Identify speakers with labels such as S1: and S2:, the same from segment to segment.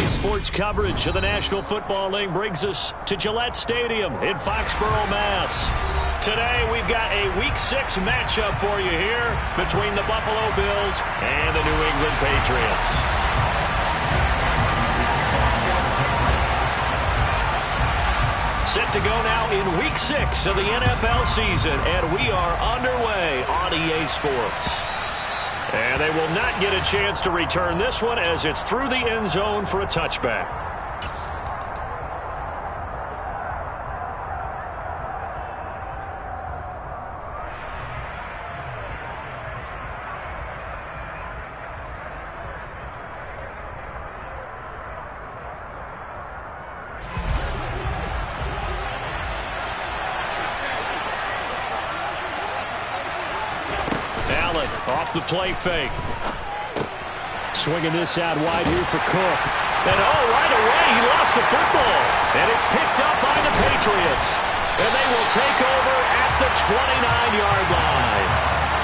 S1: Sports coverage of the National Football League brings us to Gillette Stadium in Foxborough, Mass. Today, we've got a Week 6 matchup for you here between the Buffalo Bills and the New England Patriots. Set to go now in Week 6 of the NFL season, and we are underway on EA Sports. And they will not get a chance to return this one as it's through the end zone for a touchback. Off the play fake. Swinging this out wide here for Cook. And right away he lost the football. And it's picked up by the Patriots. And they will take over at the 29-yard line.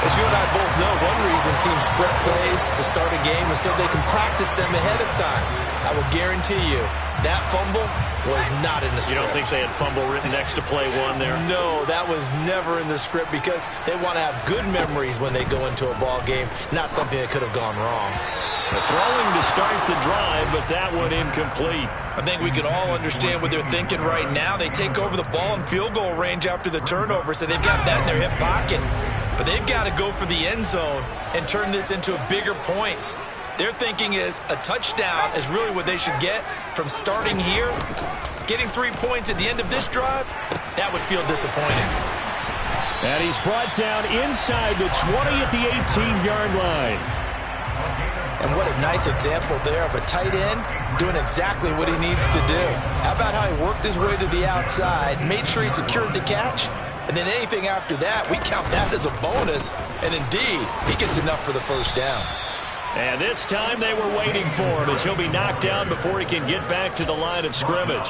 S2: As you and I both know, one reason teams sprint plays to start a game is so they can practice them ahead of time. I will guarantee you that fumble was not in the script.
S1: You don't think they had fumble written next to play one there?
S2: No, that was never in the script because they want to have good memories when they go into a ball game, not something that could have gone wrong.
S1: Throwing to start the drive, but that one incomplete.
S2: I think we can all understand what they're thinking right now. They take over the ball in field goal range after the turnover, so they've got that in their hip pocket. But they've got to go for the end zone and turn this into bigger points. Their thinking is a touchdown is really what they should get from starting here. Getting 3 points at the end of this drive, that would feel disappointing.
S1: And he's brought down inside the 20 at the 18-yard line.
S2: And what a nice example there of a tight end doing exactly what he needs to do. How about how he worked his way to the outside, made sure he secured the catch, and then anything after that, we count that as a bonus. And indeed, he gets enough for the first down.
S1: And this time they were waiting for him as he'll be knocked down before he can get back to the line of scrimmage.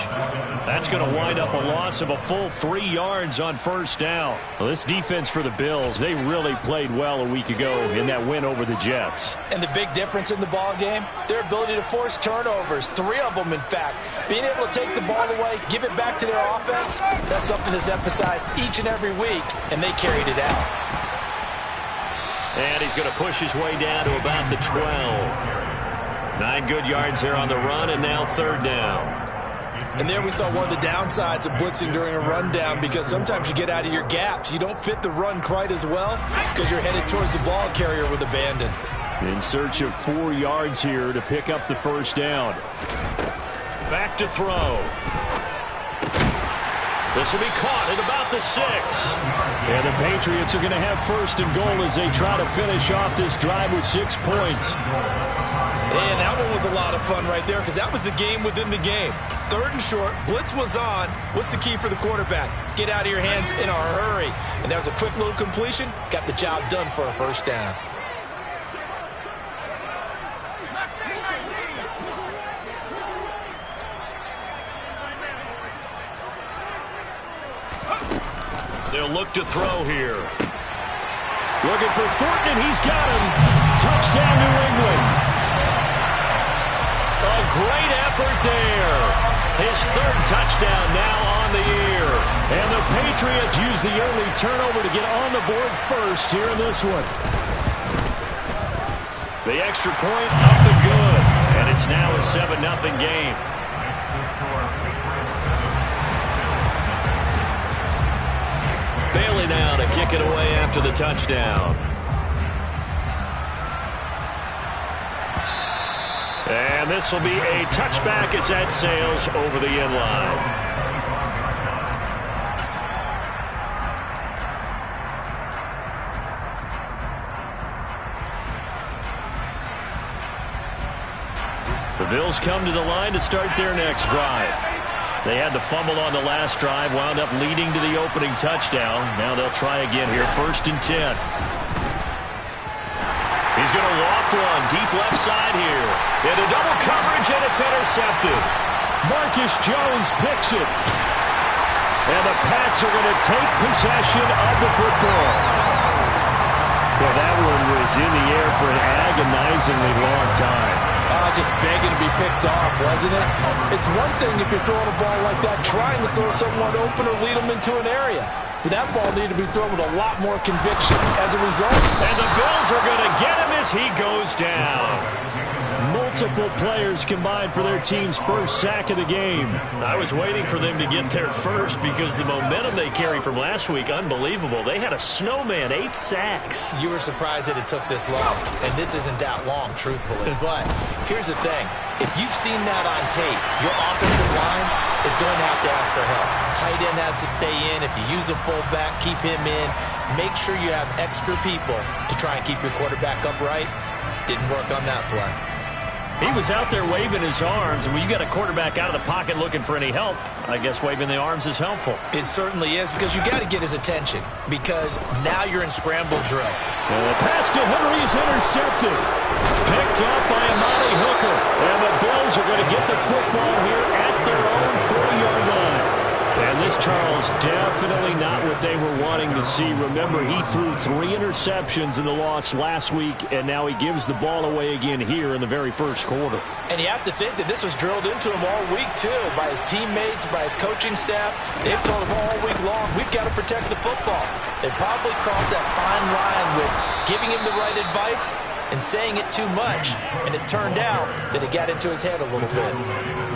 S1: That's going to wind up a loss of a full 3 yards on first down. Well, this defense for the Bills, they really played well a week ago in that win over the Jets.
S2: And the big difference in the ball game, their ability to force turnovers, 3 of them in fact. Being able to take the ball away, give it back to their offense, that's something that's emphasized each and every week, and they carried it out.
S1: And he's going to push his way down to about the 12. 9 good yards there on the run, and now third down.
S2: And there we saw one of the downsides of blitzing during a rundown because sometimes you get out of your gaps. You don't fit the run quite as well because you're headed towards the ball carrier with abandon.
S1: In search of 4 yards here to pick up the first down. Back to throw. This will be caught at about the 6. And the Patriots are going to have first and goal as they try to finish off this drive with 6 points.
S2: And that one was a lot of fun right there because that was the game within the game. Third and short, blitz was on. What's the key for the quarterback? Get out of your hands in a hurry. And that was a quick little completion. Got the job done for a first down.
S1: They'll look to throw here. Looking for Thornton, and he's got him. Touchdown, New England. A great effort there. His third touchdown now on the year. And the Patriots use the early turnover to get on the board first here in this one. The extra point up and good. And it's now a 7-0 game. Bailey now to kick it away after the touchdown. And this will be a touchback as that sails over the end line. The Bills come to the line to start their next drive. They had the fumble on the last drive, wound up leading to the opening touchdown. Now they'll try again here, 1st and 10. He's going to loft one deep left side here. Into double coverage, and it's intercepted. Marcus Jones picks it. And the Pats are going to take possession of the football. Well, that one was in the air for an agonizingly long time.
S2: just begging to be picked off, wasn't it? It's one thing if you're throwing a ball like that, trying to throw someone open or lead them into an area. But that ball needed to be thrown with a lot more conviction. As a result,
S1: and the Bills are going to get him as he goes down. Multiple players combined for their team's first sack of the game. I was waiting for them to get there first because the momentum they carry from last week, unbelievable. They had a snowman, 8 sacks.
S2: You were surprised that it took this long, and this isn't that long, truthfully. But here's the thing. If you've seen that on tape, your offensive line is going to have to ask for help. Tight end has to stay in. If you use a fullback, keep him in. Make sure you have extra people to try and keep your quarterback upright. Didn't work on that play.
S1: He was out there waving his arms, and when you got a quarterback out of the pocket looking for any help, I guess waving the arms is helpful.
S2: It certainly is, because you got to get his attention, because now you're in scramble drill.
S1: And the pass to Henry is intercepted. Picked up by Amani Hooker. And the Bills are going to get the football here at their own 40-yard line. And this, Charles, definitely not what they were wanting to see. Remember, he threw 3 interceptions in the loss last week, and now he gives the ball away again here in the very first quarter.
S2: And you have to think that this was drilled into him all week, too, by his teammates, by his coaching staff. They've told him all week long, we've got to protect the football. They probably crossed that fine line with giving him the right advice and saying it too much. And it turned out that it got into his head a little bit.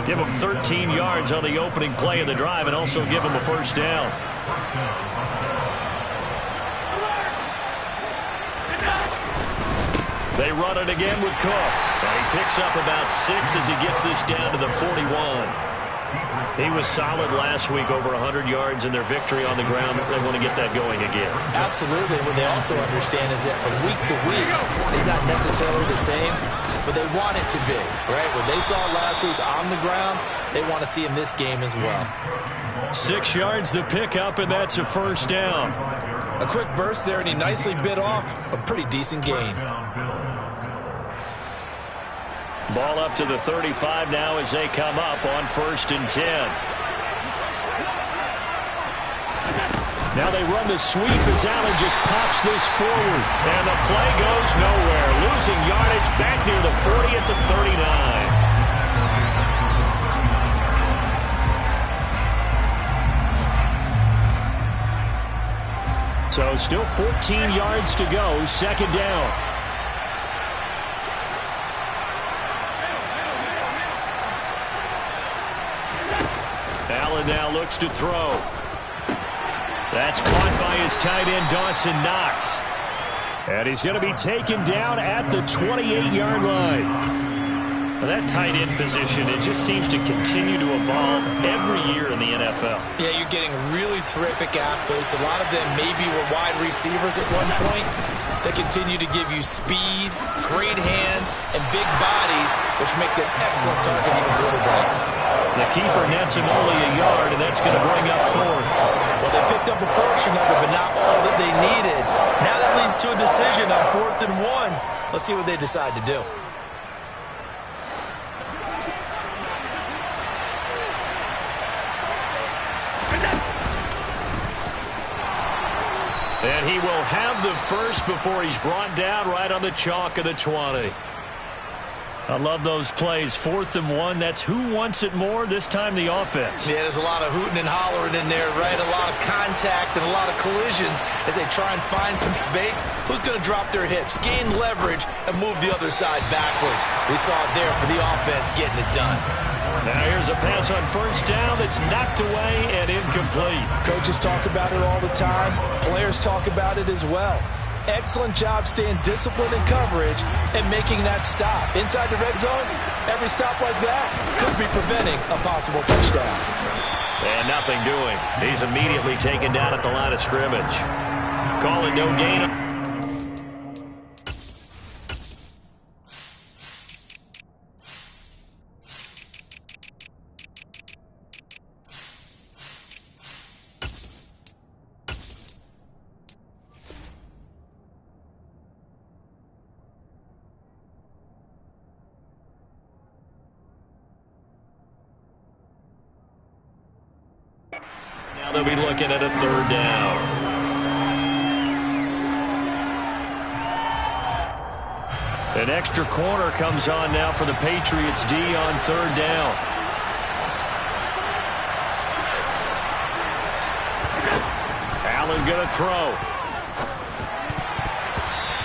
S1: Give him 13 yards on the opening play of the drive and also give him a first down. They run it again with Cook. And he picks up about 6 as he gets this down to the 41. He was solid last week, over 100 yards in their victory on the ground. They want to get that going again.
S2: Absolutely. What they also understand is that from week to week, it's not necessarily the same, but they want it to be, right? What they saw last week on the ground, they want to see in this game as well.
S1: 6 yards to pick up, and that's a first down.
S2: A quick burst there, and he nicely bit off a pretty decent gain.
S1: Ball up to the 35 now as they come up on 1st and 10. Now they run the sweep as Allen just pops this forward. And the play goes nowhere. Losing yardage back near the 40 at the 39. So still 14 yards to go, 2nd down. Allen now looks to throw. That's caught by his tight end, Dawson Knox. And he's going to be taken down at the 28-yard line. Well, that tight end position, it just seems to continue to evolve every year in the NFL.
S2: Yeah, you're getting really terrific athletes. A lot of them maybe were wide receivers at one point. They continue to give you speed, great hands, and big bodies, which make them excellent targets for quarterbacks.
S1: The keeper nets him only a yard, and that's going to bring up 4th.
S2: Well, they picked up a portion of it, but not all that they needed. Now that leads to a decision on 4th and 1. Let's see what they decide to do.
S1: And he will have the first before he's brought down right on the chalk of the 20. I love those plays. 4th and 1. That's who wants it more, this time the offense.
S2: Yeah, there's a lot of hooting and hollering in there, right? A lot of contact and a lot of collisions as they try and find some space. Who's going to drop their hips, gain leverage, and move the other side backwards? We saw it there for the offense getting it done.
S1: Now here's a pass on 1st down that's knocked away and incomplete.
S2: Coaches talk about it all the time. Players talk about it as well. Excellent job staying disciplined in coverage and making that stop. Inside the red zone, every stop like that could be preventing a possible touchdown.
S1: And nothing doing. He's immediately taken down at the line of scrimmage. Call it no gain. Now they'll be looking at a 3rd down. An extra corner comes on now for the Patriots D on third down. Allen going to throw.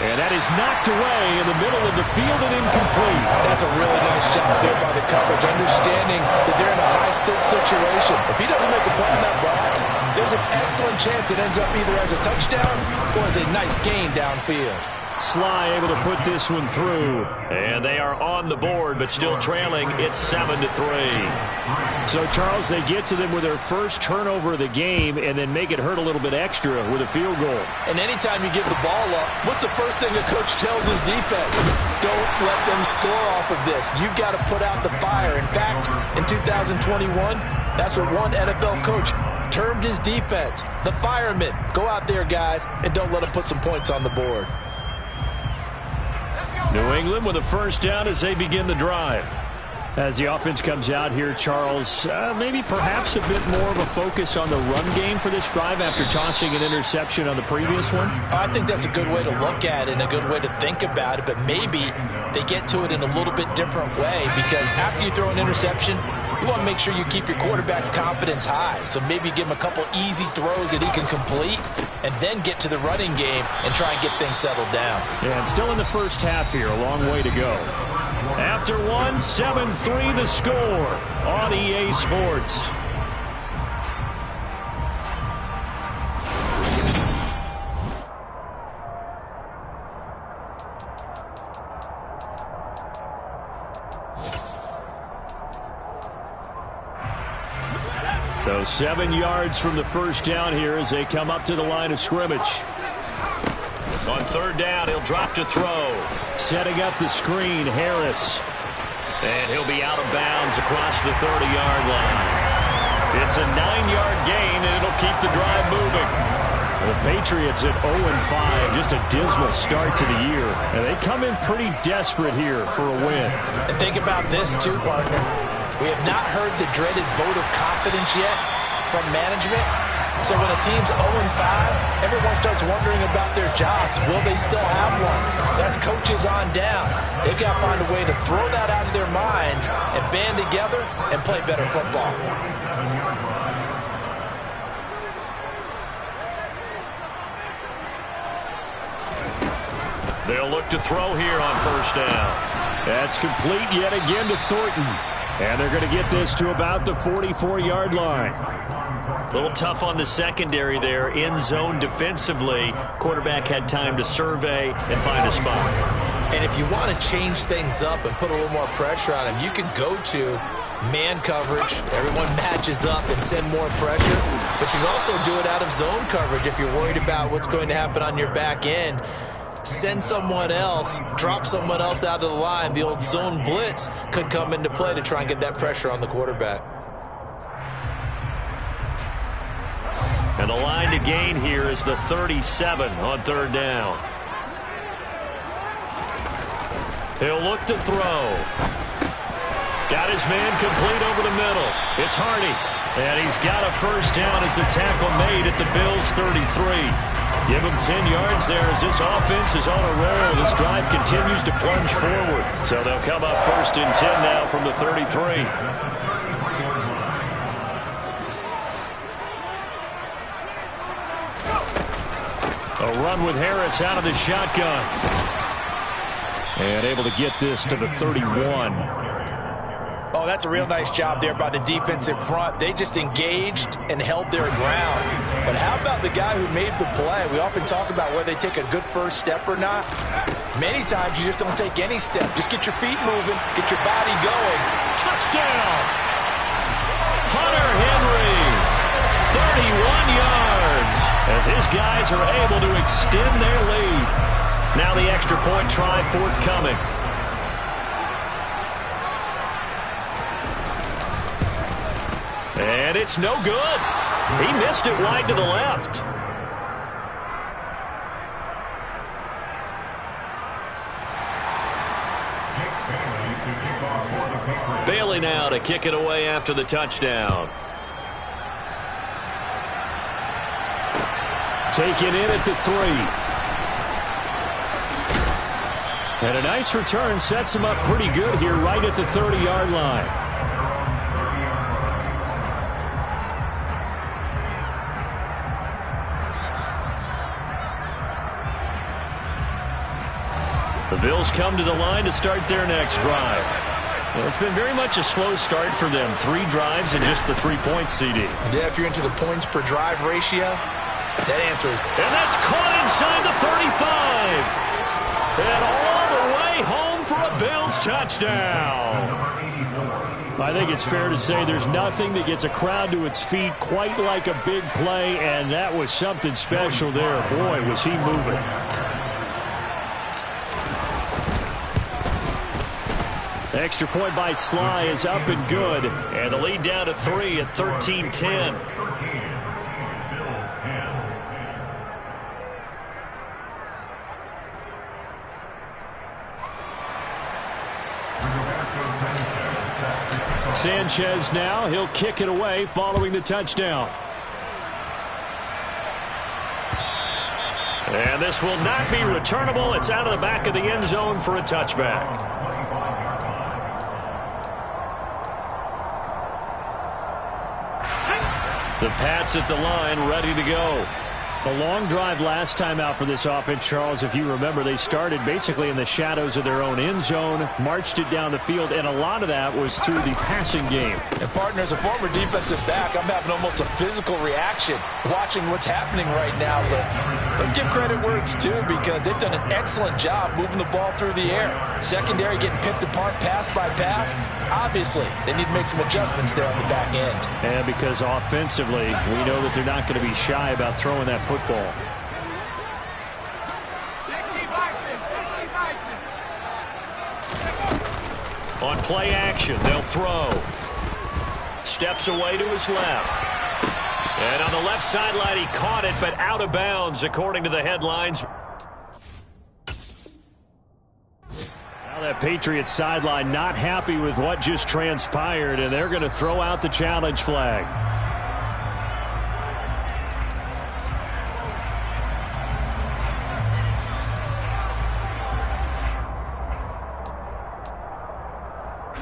S1: And that is knocked away in the middle of the field and incomplete.
S2: That's a really nice job there by the coverage, understanding that they're in a high-stakes situation. If he doesn't make a play on that ball, there's an excellent chance it ends up either as a touchdown or as a nice gain downfield.
S1: Sly able to put this one through. And they are on the board, but still trailing. It's 7-3. So, Charles, they get to them with their first turnover of the game and then make it hurt a little bit extra with a field goal.
S2: And anytime you give the ball up, what's the first thing a coach tells his defense? Don't let them score off of this. You've got to put out the fire. In fact, in 2021, that's what one NFL coach termed his defense. The firemen. Go out there, guys, and don't let them put some points on the board.
S1: New England with a first down as they begin the drive. As the offense comes out here, Charles, maybe perhaps a bit more of a focus on the run game for this drive after tossing an interception on the previous one?
S2: I think that's a good way to look at it and a good way to think about it, but maybe they get to it in a little bit different way because after you throw an interception, you want to make sure you keep your quarterback's confidence high. So maybe give him a couple easy throws that he can complete and then get to the running game and try and get things settled down.
S1: Yeah, and still in the first half here, a long way to go. After one, 7-3 the score on EA Sports. So 7 yards from the first down here as they come up to the line of scrimmage. On third down, he'll drop to throw. Setting up the screen, Harris. And he'll be out of bounds across the 30-yard line. It's a 9-yard gain, and it'll keep the drive moving. The Patriots at 0-5, just a dismal start to the year. And they come in pretty desperate here for a win.
S2: And think about this, too, partner. We have not heard the dreaded vote of confidence yet from management. So when a team's 0-5, everyone starts wondering about their jobs. Will they still have one? That's coaches on down. They've got to find a way to throw that out of their minds and band together and play better football.
S1: They'll look to throw here on first down. That's complete yet again to Thornton. And they're going to get this to about the 44-yard line. A little tough on the secondary there, in zone defensively. Quarterback had time to survey and find a spot.
S2: And if you want to change things up and put a little more pressure on him, you can go to man coverage. Everyone matches up and send more pressure. But you can also do it out of zone coverage if you're worried about what's going to happen on your back end. Send someone else, drop someone else out of the line. The old zone blitz could come into play to try and get that pressure on the quarterback.
S1: And the line to gain here is the 37 on third down. He'll look to throw. Got his man complete over the middle. It's Hardy. And he's got a first down as the tackle made at the Bills' 33. Give him 10 yards there as this offense is on a roll. This drive continues to plunge forward. So they'll come up first and 10 now from the 33. A run with Harris out of the shotgun. And able to get this to the 31.
S2: Oh, that's a real nice job there by the defense in front. They just engaged and held their ground. But how about the guy who made the play? We often talk about whether they take a good first step or not. Many times you just don't take any step. Just get your feet moving, get your body going.
S1: Touchdown! Hunter Henry, 31 yards, as his guys are able to extend their lead. Now the extra point try forthcoming. And it's no good. He missed it wide to the left. Bailey now to kick it away after the touchdown. Taken in at the 3. And a nice return sets him up pretty good here right at the 30-yard line. The Bills come to the line to start their next drive. Well, it's been very much a slow start for them. 3 drives and just the 3 points, CD.
S2: Yeah, if you're into the points per drive ratio, that answer is...
S1: And that's caught inside the 35. And all the way home for a Bills touchdown. I think it's fair to say there's nothing that gets a crowd to its feet quite like a big play, and that was something special there. Boy, was he moving. The extra point by Sly is up and good. And the lead down to 3 at 13-10. Sanchez now. He'll kick it away following the touchdown. And this will not be returnable. It's out of the back of the end zone for a touchback. The Pats at the line, ready to go. A long drive last time out for this offense, Charles. If you remember, they started basically in the shadows of their own end zone, marched it down the field, and a lot of that was through the passing game.
S2: And, partner, as a former defensive back, I'm having almost a physical reaction watching what's happening right now. But let's give credit where it's due, because they've done an excellent job moving the ball through the air. Secondary getting picked apart pass by pass. Obviously, they need to make some adjustments there on the back end.
S1: And because offensively, we know that they're not going to be shy about throwing that football. On play action, they'll throw. Steps away to his left. And on the left sideline, he caught it, but out of bounds, according to the headlines. Now that Patriots sideline not happy with what just transpired, and they're going to throw out the challenge flag.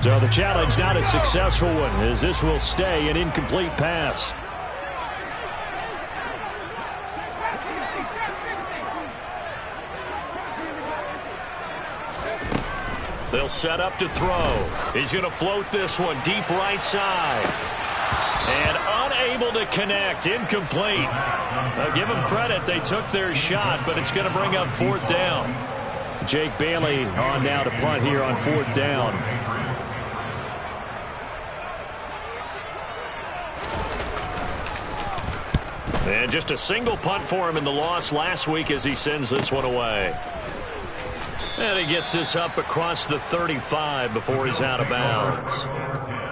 S1: So the challenge not a successful one, as this will stay an incomplete pass. They'll set up to throw. He's going to float this one deep right side. And unable to connect, incomplete. Now give them credit, they took their shot, but it's going to bring up 4th down. Jake Bailey on now to punt here on 4th down. And just a single punt for him in the loss last week as he sends this one away. And he gets this up across the 35 before he's out of bounds.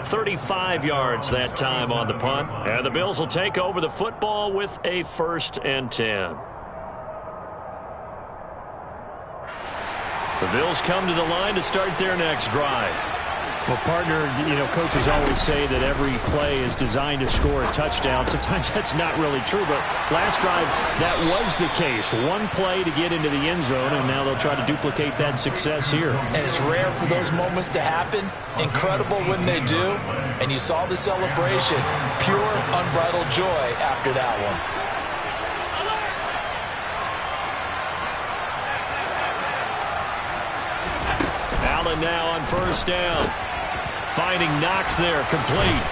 S1: 35 yards that time on the punt. And the Bills will take over the football with a 1st and 10. The Bills come to the line to start their next drive. Well, partner, you know, coaches always say that every play is designed to score a touchdown. Sometimes that's not really true, but last drive, that was the case. One play to get into the end zone, and now they'll try to duplicate that success here.
S2: And it's rare for those moments to happen. Incredible when they do. And you saw the celebration. Pure, unbridled joy after that one.
S1: Allen now on 1st down. Finding Knox there, complete.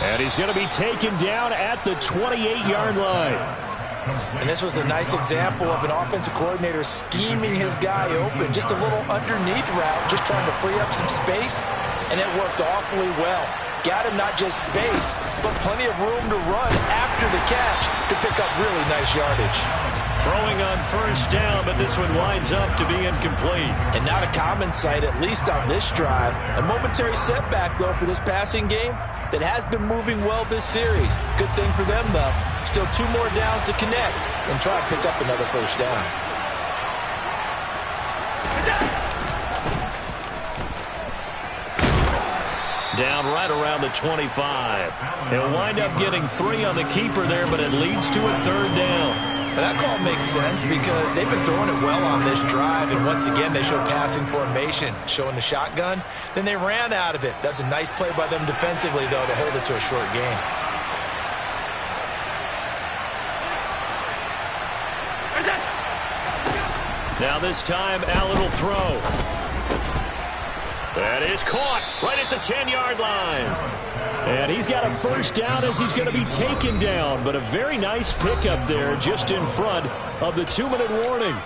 S1: And he's going to be taken down at the 28-yard line.
S2: And this was a nice example of an offensive coordinator scheming his guy open. Just a little underneath route, just trying to free up some space. And it worked awfully well. Got him not just space, but plenty of room to run after the catch to pick up really nice yardage.
S1: Throwing on 1st down, but this one winds up to be incomplete.
S2: And not a common sight, at least on this drive. A momentary setback, though, for this passing game that has been moving well this series. Good thing for them, though. Still 2 more downs to connect and try to pick up another 1st down.
S1: Down right around the 25. He'll wind up getting 3 on the keeper there, but it leads to a 3rd down.
S2: But that call makes sense because they've been throwing it well on this drive, and once again they show passing formation, showing the shotgun. Then they ran out of it. That's a nice play by them defensively, though, to hold it to a short gain.
S1: Now this time, Allen will throw. That is caught right at the 10-yard line. And he's got a first down as he's going to be taken down. But a very nice pickup there just in front of the 2-minute warning.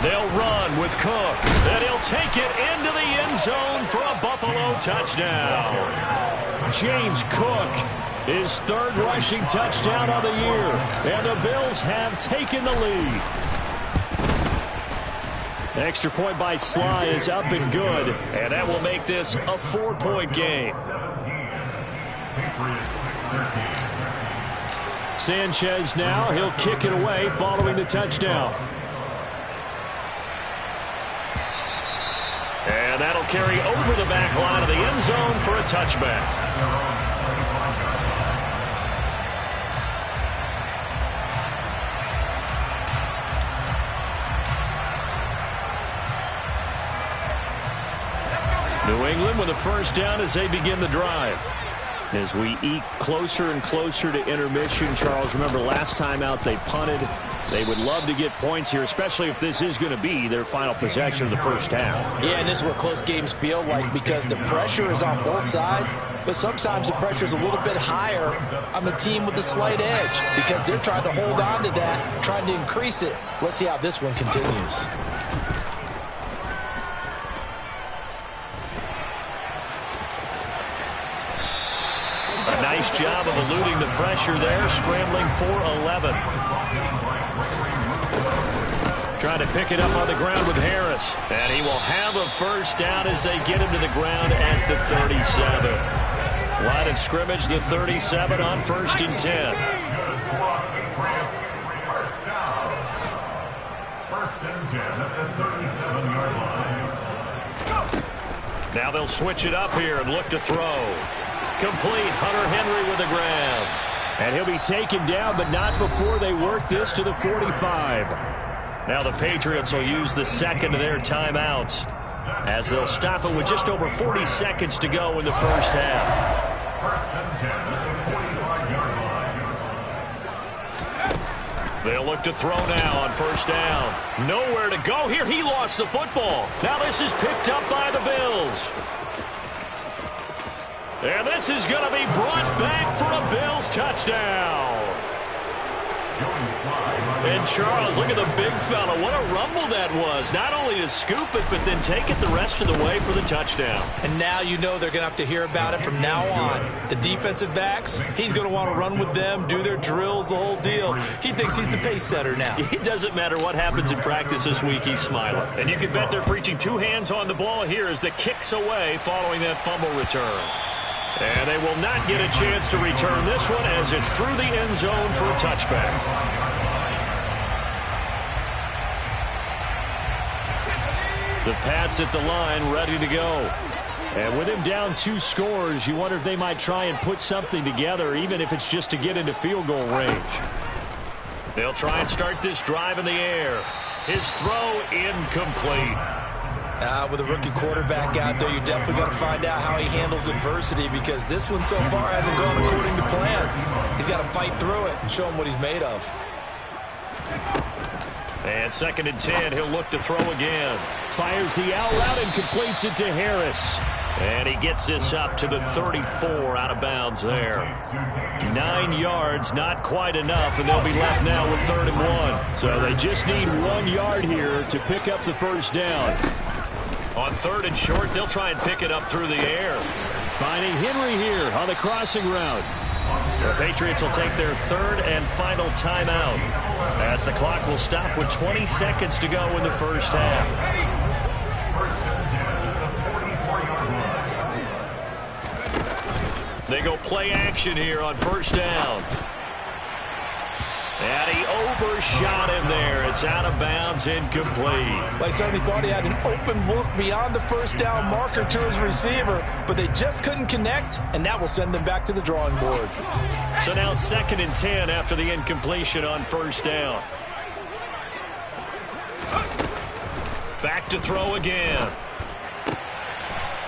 S1: They'll run with Cook. And he'll take it into the end zone for a Buffalo touchdown. James Cook, his third rushing touchdown of the year. And the Bills have taken the lead. Extra point by Sly is up and good. And that will make this a 4-point game. Sanchez now, he'll kick it away following the touchdown. And that'll carry over the back line of the end zone for a touchback. New England with a first down as they begin the drive. As we eke closer and closer to intermission, Charles, remember last time out they punted. They would love to get points here, especially if this is going to be their final possession of the first half.
S3: Yeah, and this is what close games feel like because the pressure is on both sides, but sometimes the pressure is a little bit higher on the team with the slight edge because they're trying to hold on to that, trying to increase it. Let's see how this one continues.
S1: A nice job of eluding the pressure there, scrambling for 11. Trying to pick it up on the ground with Harris. And he will have a first down as they get him to the ground at the 37. Line of scrimmage, the 37 on 1st and 10. Now they'll switch it up here and look to throw. Complete. Hunter Henry with the grab. And he'll be taken down, but not before they work this to the 45. Now the Patriots will use the second of their timeouts as they'll stop it with just over 40 seconds to go in the first half. They'll look to throw now on first down. Nowhere to go here. He lost the football. Now this is picked up by the Bills. And this is going to be brought back for a Bills touchdown. And Charles, look at the big fella. What a rumble that was. Not only to scoop it, but then take it the rest of the way for the touchdown.
S2: And now you know they're going to have to hear about it from now on. The defensive backs, he's going to want to run with them, do their drills, the whole deal. He thinks he's the pace setter now.
S1: It doesn't matter what happens in practice this week, he's smiling. And you can bet they're preaching two hands on the ball here as the kick's away following that fumble return. And they will not get a chance to return this one as it's through the end zone for a touchback. The Pats at the line ready to go. And with him down 2 scores, you wonder if they might try and put something together, even if it's just to get into field goal range. They'll try and start this drive in the air. His throw incomplete.
S2: With a rookie quarterback out there, you're definitely going to find out how he handles adversity because this one so far hasn't gone according to plan. He's got to fight through it and show him what he's made of.
S1: And 2nd and 10, he'll look to throw again. Fires the out route and completes it to Harris. And he gets this up to the 34 out of bounds there. 9 yards, not quite enough, and they'll be left now with 3rd and 1. So they just need 1 yard here to pick up the first down. On 3rd and short, they'll try and pick it up through the air. Finding Henry here on the crossing route. The Patriots will take their 3rd and final timeout as the clock will stop with 20 seconds to go in the first half. They go play action here on first down. And he overshot him there. It's out of bounds, incomplete.
S3: They certainly thought he had an open look beyond the first down marker to his receiver, but they just couldn't connect, and that will send them back to the drawing board.
S1: So now 2nd and 10 after the incompletion on first down. Back to throw again.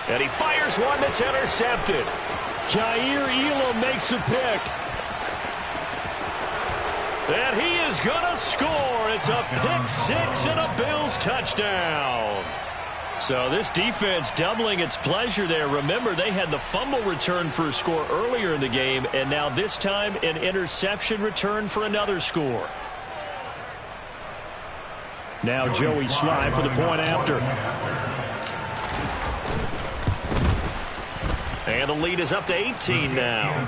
S1: And he fires one that's intercepted. Jair Elam makes a pick. And he is going to score. It's a pick six and a Bills touchdown. So this defense doubling its pleasure there. Remember, they had the fumble return for a score earlier in the game, and now this time an interception return for another score. Now Joey Sly for the point after. And the lead is up to 18 now.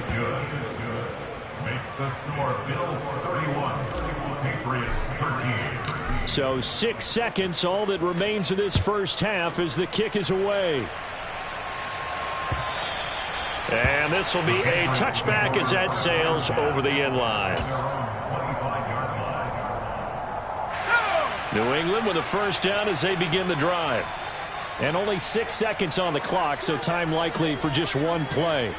S1: Makes the score Bills 31, Patriots 13. So 6 seconds, all that remains of this first half as the kick is away. And this will be a touchback as that sails over the end line. New England with a first down as they begin the drive. And only 6 seconds on the clock, so time likely for just one play.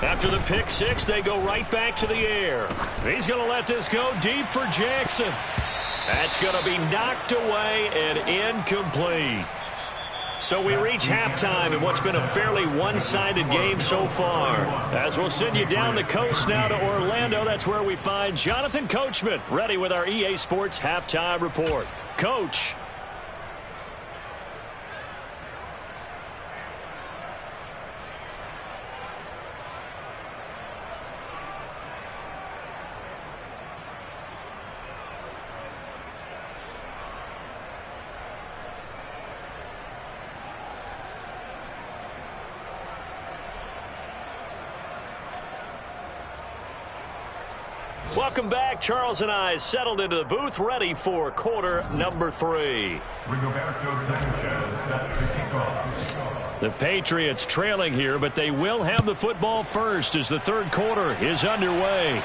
S1: After the pick six, they go right back to the air. He's going to let this go deep for Jackson. That's going to be knocked away and incomplete. So we reach halftime in what's been a fairly one-sided game so far. As we'll send you down the coast now to Orlando, that's where we find Jonathan Coachman ready with our EA Sports Halftime Report. Coach. Welcome back. Charles and I settled into the booth, ready for quarter number 3. The Patriots trailing here, but they will have the football first as the third quarter is underway.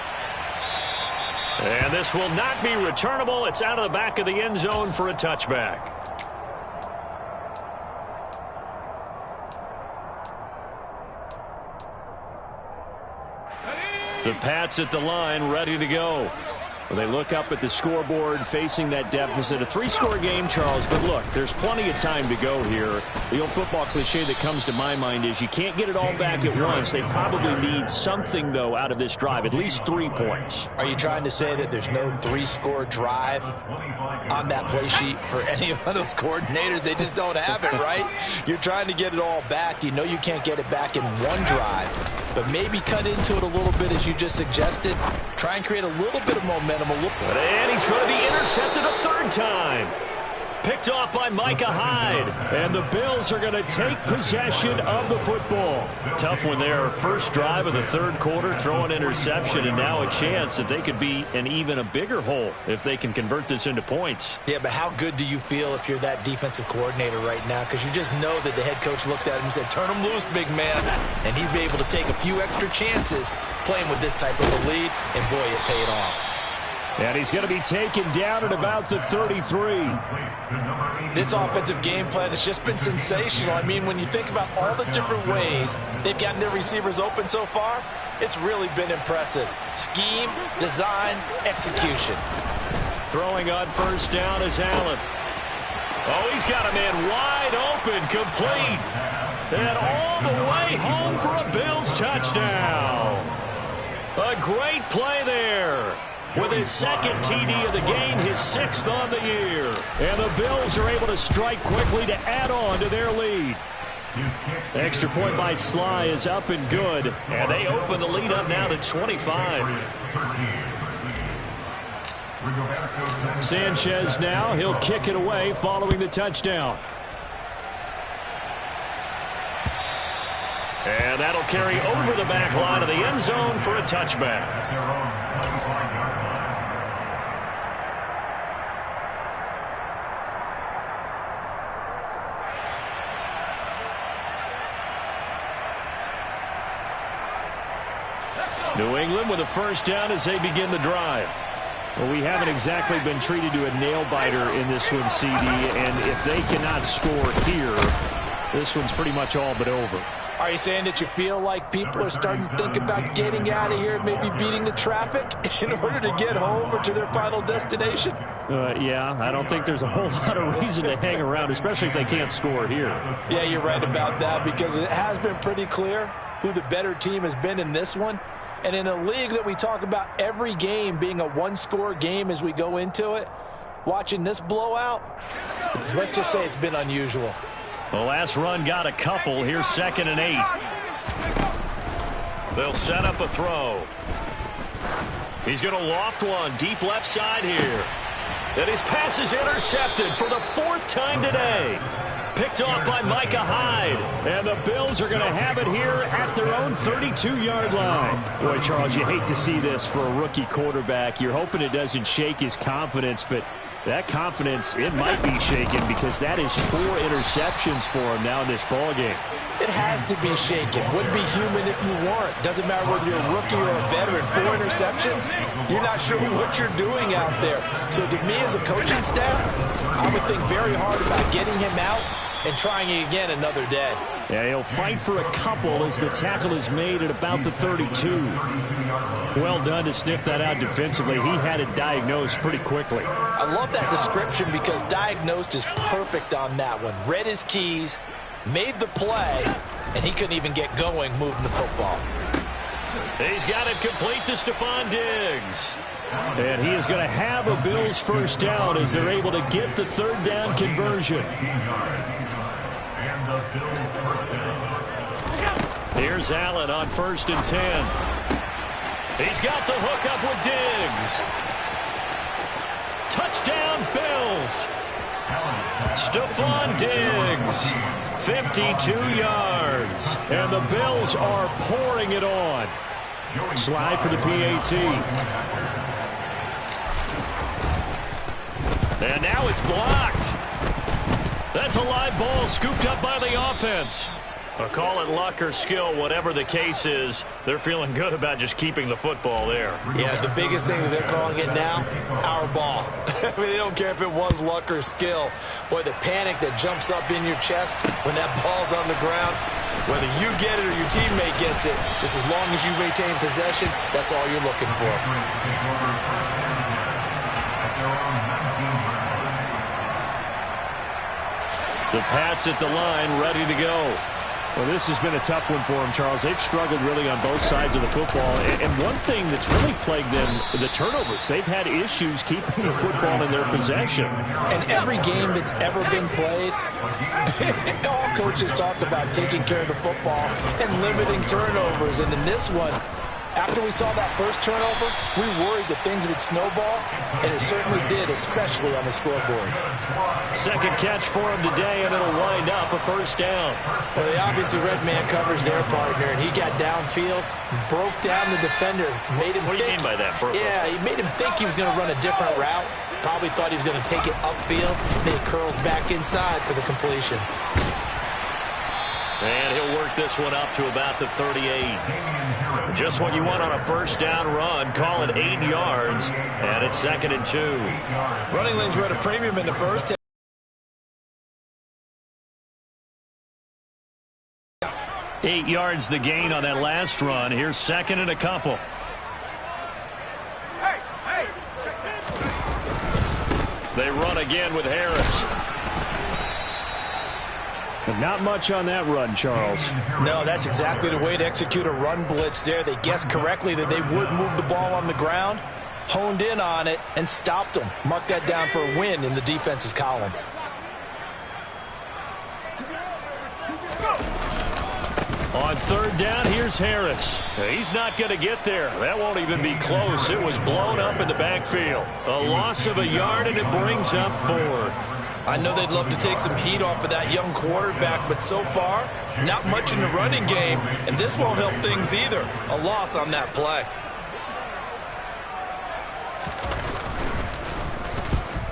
S1: And this will not be returnable. It's out of the back of the end zone for a touchback. The Pats at the line, ready to go. Well, they look up at the scoreboard, facing that deficit. A 3-score game, Charles, but look, there's plenty of time to go here. The old football cliche that comes to my mind is you can't get it all back at once. They probably need something, though, out of this drive, at least 3 points.
S3: Are you trying to say that there's no 3-score drive on that play sheet for any of those coordinators? They just don't have it, right? You're trying to get it all back. You know you can't get it back in one drive, but maybe cut into it a little bit, as you just suggested. Try and create a little bit of momentum.
S1: And he's going to be intercepted a third time. Picked off by Micah Hyde. And the Bills are going to take possession of the football. Tough one there. First drive of the third quarter, throw an interception, and now a chance that they could be in even a bigger hole if they can convert this into points.
S3: Yeah, but how good do you feel if you're that defensive coordinator right now? Because you just know that the head coach looked at him and said, turn him loose, big man. And he'd be able to take a few extra chances playing with this type of a lead, and boy, it paid off.
S1: And he's going to be taken down at about the 33.
S3: This offensive game plan has just been sensational. I mean, when you think about all the different ways they've gotten their receivers open so far, it's really been impressive. Scheme, design, execution.
S1: Throwing on first down is Allen. Oh, he's got a man wide open, complete. And all the way home for a Bills touchdown. A great play there. With his second TD of the game, his 6th on the year. And the Bills are able to strike quickly to add on to their lead. Extra point by Sly is up and good. And they open the lead up now to 25. Sanchez now, he'll kick it away following the touchdown. And that'll carry over the back line of the end zone for a touchback. New England with a first down as they begin the drive. Well, we haven't exactly been treated to a nail-biter in this one, CD, and if they cannot score here, this one's pretty much all but over.
S3: Are you saying that you feel like people are starting to think about getting out of here, maybe beating the traffic in order to get home or to their final destination?
S1: Yeah, I don't think there's a whole lot of reason to hang around, especially if they can't score here.
S3: Yeah, you're right about that, because it has been pretty clear who the better team has been in this one. And in a league that we talk about every game being a one-score game as we go into it, watching this blowout, let's just say it's been unusual.
S1: The last run got a couple. Here's 2nd and 8. They'll set up a throw. He's going to loft one deep left side here. And his pass is intercepted for the 4th time today. Picked off by Micah Hyde. And the Bills are going to have it here at their own 32-yard line. Boy, Charles, you hate to see this for a rookie quarterback. You're hoping it doesn't shake his confidence, but that confidence, it might be shaken because that is 4 interceptions for him now in this ballgame.
S3: It has to be shaken. Wouldn't be human if you weren't. Doesn't matter whether you're a rookie or a veteran. 4 interceptions, you're not sure what you're doing out there. So to me as a coaching staff, I would think very hard about getting him out and trying it again another day.
S1: Yeah, he'll fight for a couple as the tackle is made at about the 32. Well done to sniff that out defensively. He had it diagnosed pretty quickly.
S3: I love that description because diagnosed is perfect on that one. Read his keys, made the play, and he couldn't even get going moving the football.
S1: He's got it complete to Stephon Diggs. And he is going to have a Bills first down as they're able to get the 3rd down conversion. Here's Allen on 1st and 10. He's got the hook up with Diggs. Touchdown, Bills. Stephon Diggs, 52 yards. And the Bills are pouring it on. Slide for the PAT. And now it's blocked. That's a live ball scooped up by the offense. Call it luck or skill, whatever the case is, they're feeling good about just keeping the football there.
S3: Yeah, the biggest thing that they're calling it now, our ball. I mean, they don't care if it was luck or skill. Boy, the panic that jumps up in your chest when that ball's on the ground, whether you get it or your teammate gets it, just as long as you maintain possession, that's all you're looking for.
S1: The Pats at the line, ready to go. Well, this has been a tough one for them, Charles. They've struggled really on both sides of the football. And one thing that's really plagued them, the turnovers. They've had issues keeping the football in their possession.
S3: And every game that's ever been played, all coaches talk about taking care of the football and limiting turnovers. And in this one, after we saw that first turnover, we worried that things would snowball, and it certainly did, especially on the scoreboard.
S1: 2nd catch for him today, and it'll wind up a first down.
S3: Well, they obviously red man covers their partner, and he got downfield, broke down the defender, made him
S1: What do you mean by that, Burke?
S3: Yeah, he made him think he was going to run a different route. Probably thought he was going to take it upfield, and then he curls back inside for the completion.
S1: And he'll work this one up to about the 38. Just what you want on a first down run. Call it 8 yards, and it's 2nd and 2.
S2: Running lanes were at a premium in the first.
S1: 8 yards the gain on that last run. Here's 2nd and a couple. They run again with Harris. But not much on that run, Charles.
S3: No, that's exactly the way to execute a run blitz there. They guessed correctly that they would move the ball on the ground, honed in on it, and stopped them. Mark that down for a win in the defense's column.
S1: On 3rd down, here's Harris. He's not going to get there. That won't even be close. It was blown up in the backfield. A loss of a yard, and it brings up 4th.
S2: I know they'd love to take some heat off of that young quarterback, but so far, not much in the running game, and this won't help things either. A loss on that play.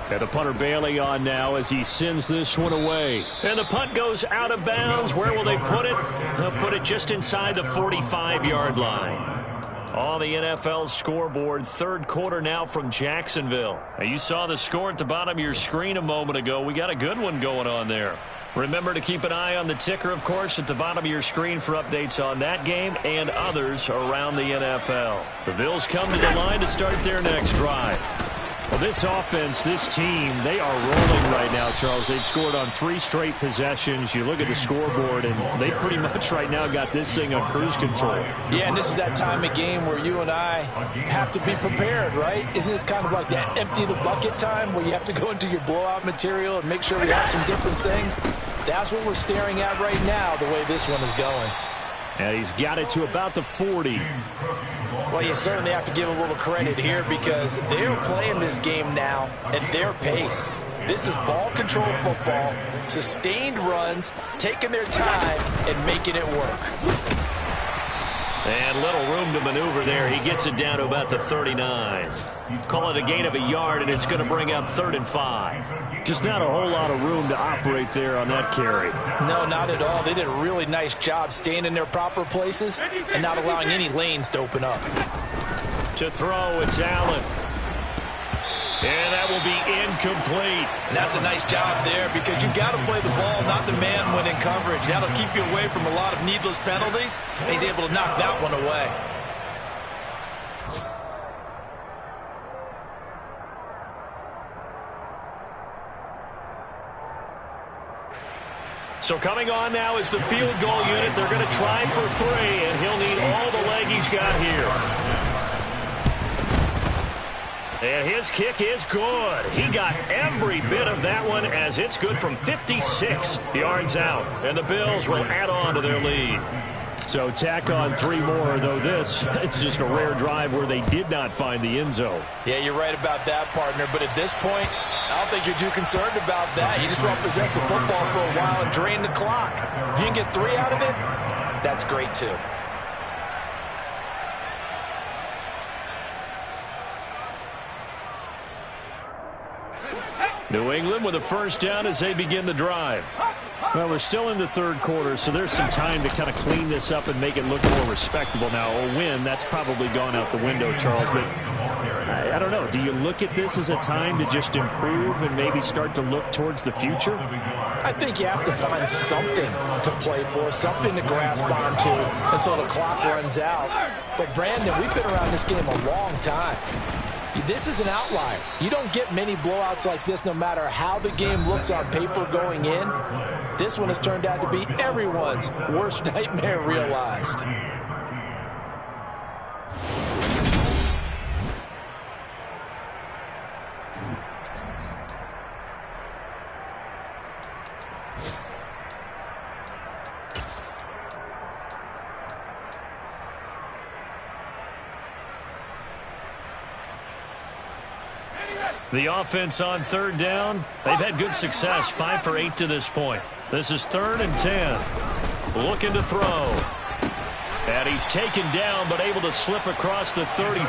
S1: And the punter Bailey on now as he sends this one away. And the punt goes out of bounds. Where will they put it? They'll put it just inside the 45-yard line. On the NFL scoreboard, third quarter now from Jacksonville. Now, you saw the score at the bottom of your screen a moment ago. We got a good one going on there. Remember to keep an eye on the ticker, of course, at the bottom of your screen for updates on that game and others around the NFL. The Bills come to the line to start their next drive. Well, this offense, this team, they are rolling right now, Charles. They've scored on 3 straight possessions. You look at the scoreboard, and they pretty much right now got this thing on cruise control.
S3: Yeah, and this is that time of game where you and I have to be prepared, right? Isn't this kind of like that empty the bucket time where you have to go into your blowout material and make sure we have some different things? That's what we're staring at right now, the way this one is going.
S1: And he's got it to about the 40.
S3: Well, you certainly have to give a little credit here because they're playing this game now at their pace. This is ball control football, sustained runs, taking their time and making it work.
S1: And little room to maneuver there. He gets it down to about the 39. Call it a gain of a yard, and it's going to bring up 3rd and 5. Just not a whole lot of room to operate there on that carry.
S3: No, not at all. They did a really nice job staying in their proper places and not allowing any lanes to open up.
S1: To throw, it's Allen. And that will be incomplete.
S2: And that's a nice job there because you've got to play the ball, not the man when in coverage. That'll keep you away from a lot of needless penalties, and he's able to knock that one away.
S1: So coming on now is the field goal unit. They're going to try for 3, and he'll need all the leg he's got here. And his kick is good. He got every bit of that one as it's good from 56 yards out. And the Bills will add on to their lead. So tack on 3 more, though this, it's just a rare drive where they did not find the end zone.
S3: Yeah, you're right about that, partner. But at this point, I don't think you're too concerned about that. You just want to possess the football for a while and drain the clock. If you can get 3 out of it, that's great, too.
S1: New England with a first down as they begin the drive. Well, we're still in the third quarter, so there's some time to kind of clean this up and make it look more respectable. Now, a win, that's probably gone out the window, Charles, but I don't know. Do you look at this as a time to just improve and maybe start to look towards the future?
S3: I think you have to find something to play for, something to grasp onto until the clock runs out. But, Brandon, we've been around this game a long time. This is an outlier. You don't get many blowouts like this no matter how the game looks on paper going in. This one has turned out to be everyone's worst nightmare realized.
S1: The offense on third down, they've had good success, 5 for 8 to this point. This is 3rd and 10. Looking to throw. And he's taken down, but able to slip across the 35.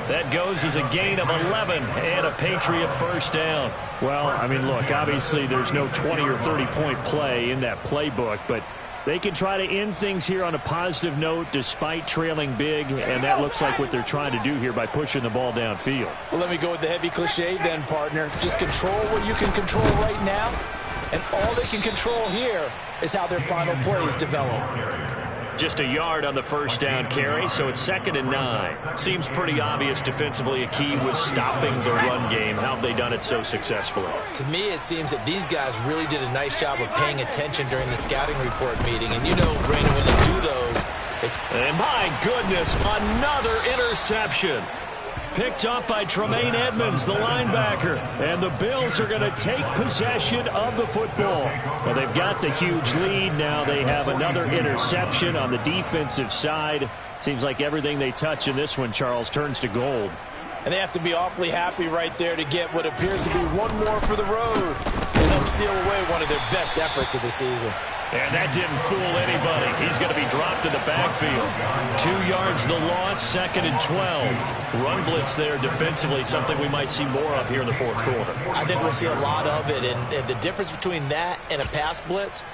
S1: That goes as a gain of 11 and a Patriot first down. Well, I mean, look, obviously there's no 20 or 30-point play in that playbook, but they can try to end things here on a positive note despite trailing big, and that looks like what they're trying to do here by pushing the ball downfield.
S3: Well, let me go with the heavy cliche then, partner. Just control what you can control right now, and all they can control here is how their final plays develop.
S1: Just a yard on the first down carry, so it's 2nd and 9. Seems pretty obvious defensively a key was stopping the run game. How have they done it so successfully?
S2: To me, it seems that these guys really did a nice job of paying attention during the scouting report meeting. And you know, Brandon, when they do those, it's...
S1: And my goodness, another interception. Picked up by Tremaine Edmonds, the linebacker. And the Bills are going to take possession of the football. Well, they've got the huge lead. Now they have another interception on the defensive side. Seems like everything they touch in this one, Charles, turns to gold.
S3: And they have to be awfully happy right there to get what appears to be one more for the road. And help seal away one of their best efforts of the season.
S1: And that didn't fool anybody. He's going to be dropped in the backfield. 2 yards the loss, 2nd and 12. Run blitz there defensively, something we might see more of here in the fourth quarter.
S3: I think we'll see a lot of it. And the difference between that and a pass blitz,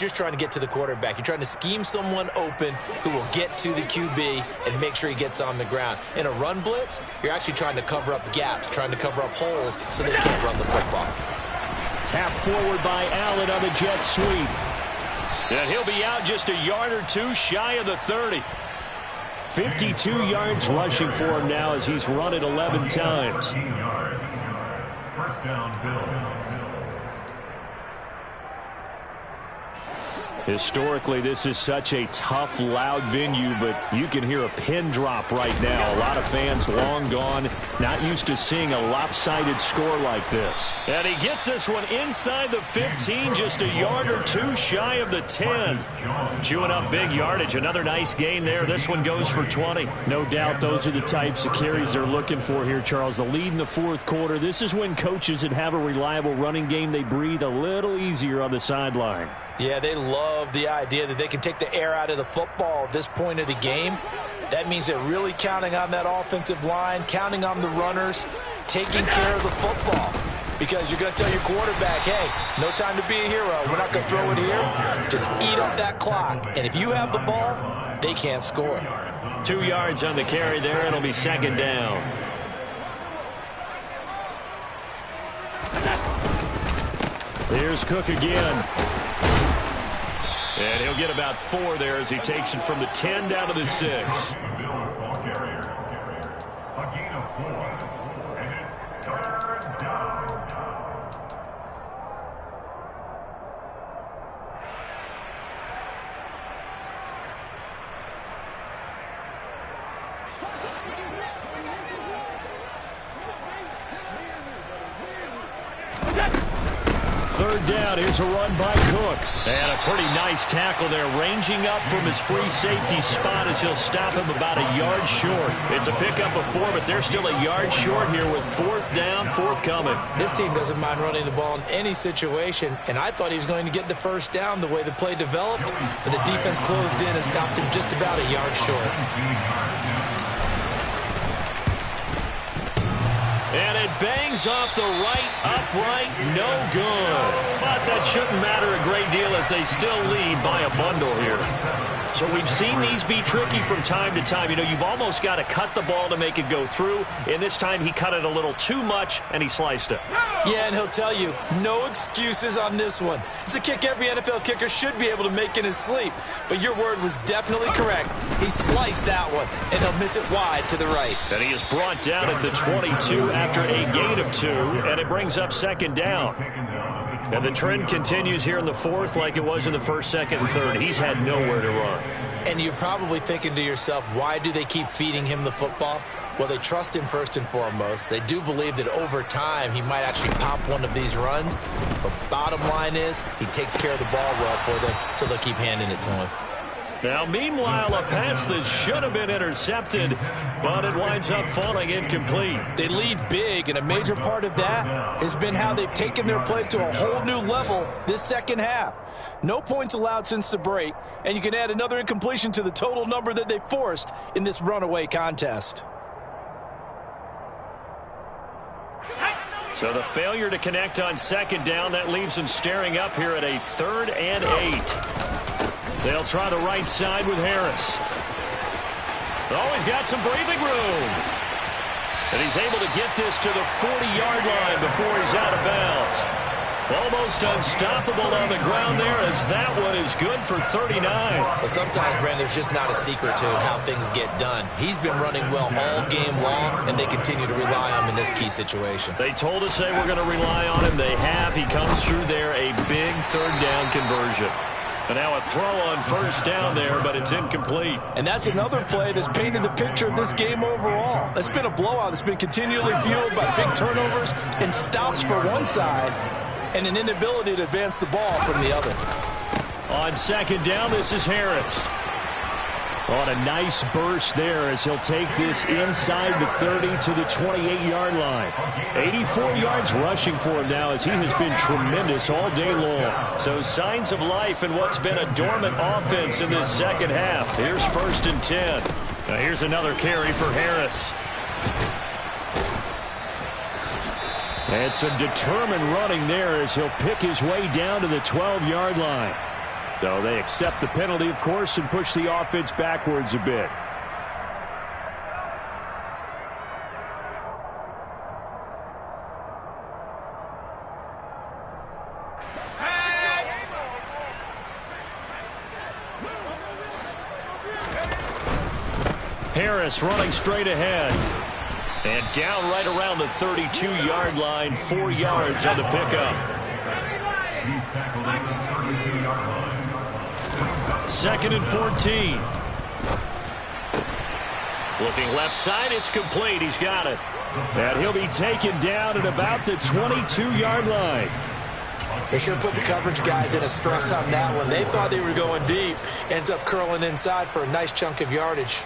S3: you're trying to get to the quarterback. You're trying to scheme someone open who will get to the QB and make sure he gets on the ground. In a run blitz, you're actually trying to cover up gaps, trying to cover up holes so they can't run the football.
S1: Tap forward by Allen on the jet sweep. And he'll be out just a yard or two shy of the 30. 52 yards rushing for him now as he's run it 11 times.
S4: First down, Bills.
S1: Historically, this is such a tough, loud venue, but you can hear a pin drop right now. A lot of fans long gone, not used to seeing a lopsided score like this. And he gets this one inside the 15, just a yard or two shy of the 10. Chewing up big yardage. Another nice gain there. This one goes for 20. No doubt those are the types of carries they're looking for here, Charles. The lead in the fourth quarter. This is when coaches that have a reliable running game, they breathe a little easier on the sideline.
S3: Yeah, they love the idea that they can take the air out of the football at this point of the game. That means they're really counting on that offensive line, counting on the runners, taking care of the football. Because you're going to tell your quarterback, hey, no time to be a hero. We're not going to throw it here. Just eat up that clock. And if you have the ball, they can't score.
S1: 2 yards on the carry there. It'll be 2nd down. Here's Cook again. And he'll get about 4 there as he takes it from the 10 down to the 6. Third down, here's a run by Cook. And a pretty nice tackle there, ranging up from his free safety spot as he'll stop him about a yard short. It's a pickup of 4, but they're still a yard short here with 4th down, forthcoming.
S3: This team doesn't mind running the ball in any situation, and I thought he was going to get the first down the way the play developed, but the defense closed in and stopped him just about a yard short.
S1: And it bangs off the right upright, no good. But that shouldn't matter a great deal as they still lead by a bundle here. So we've seen these be tricky from time to time. You know, you've almost got to cut the ball to make it go through. And this time he cut it a little too much, and he sliced it.
S3: Yeah, and he'll tell you, no excuses on this one. It's a kick every NFL kicker should be able to make in his sleep. But your word was definitely correct. He sliced that one, and he'll miss it wide to the right.
S1: And he is brought down at the 22 after a gain of 2, and it brings up 2nd down. And the trend continues here in the 4th like it was in the 1st, 2nd, and 3rd. He's had nowhere to run.
S3: And you're probably thinking to yourself, why do they keep feeding him the football? Well, they trust him first and foremost. They do believe that over time he might actually pop one of these runs. But bottom line is he takes care of the ball well for them, so they'll keep handing it to him.
S1: Now, meanwhile, a pass that should have been intercepted, but it winds up falling incomplete.
S3: They lead big, and a major part of that has been how they've taken their play to a whole new level this second half. No points allowed since the break, and you can add another incompletion to the total number that they forced in this runaway contest.
S1: So the failure to connect on 2nd down, that leaves them staring up here at a 3rd and 8. They'll try the right side with Harris. Oh, he's got some breathing room. And he's able to get this to the 40-yard line before he's out of bounds. Almost unstoppable on the ground there as that one is good for 39.
S3: Well, sometimes, Brandon, there's just not a secret to how things get done. He's been running well all game long, and they continue to rely on him in this key situation.
S1: They told us they were going to rely on him. They have. He comes through there, a big 3rd down conversion. And now a throw on 1st down there, but it's incomplete.
S3: And that's another play that's painted the picture of this game overall. It's been a blowout. It's been continually fueled by big turnovers and stops for one side and an inability to advance the ball from the other.
S1: On 2nd down, this is Harris. On a nice burst there as he'll take this inside the 30 to the 28-yard line. 84 yards rushing for him now as he has been tremendous all day long. So signs of life in what's been a dormant offense in this second half. Here's 1st and 10. Now here's another carry for Harris. And some determined running there as he'll pick his way down to the 12-yard line. So they accept the penalty, of course, and push the offense backwards a bit. Harris running straight ahead. And down right around the 32-yard line, 4 yards on the pickup.
S4: He's tackled at the 32-yard line.
S1: 2nd and 14. Looking left side, it's complete. He's got it. And he'll be taken down at about the 22-yard line.
S3: They should have put the coverage guys in a stress on that one. They thought they were going deep. Ends up curling inside for a nice chunk of yardage.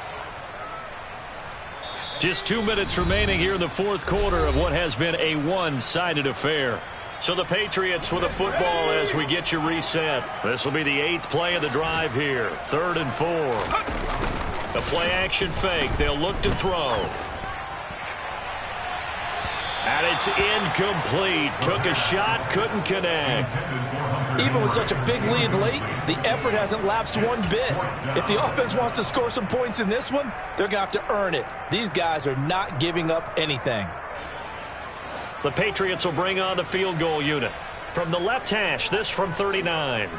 S1: Just 2 minutes remaining here in the fourth quarter of what has been a one-sided affair. So the Patriots with the football as we get you reset. This will be the 8th play of the drive here. 3rd and 4. The play-action fake. They'll look to throw. And it's incomplete. Took a shot, couldn't connect.
S3: Even with such a big lead late, the effort hasn't lapsed one bit. If the offense wants to score some points in this one, they're going to have to earn it. These guys are not giving up anything.
S1: The Patriots will bring on the field goal unit. From the left hash, this from 39.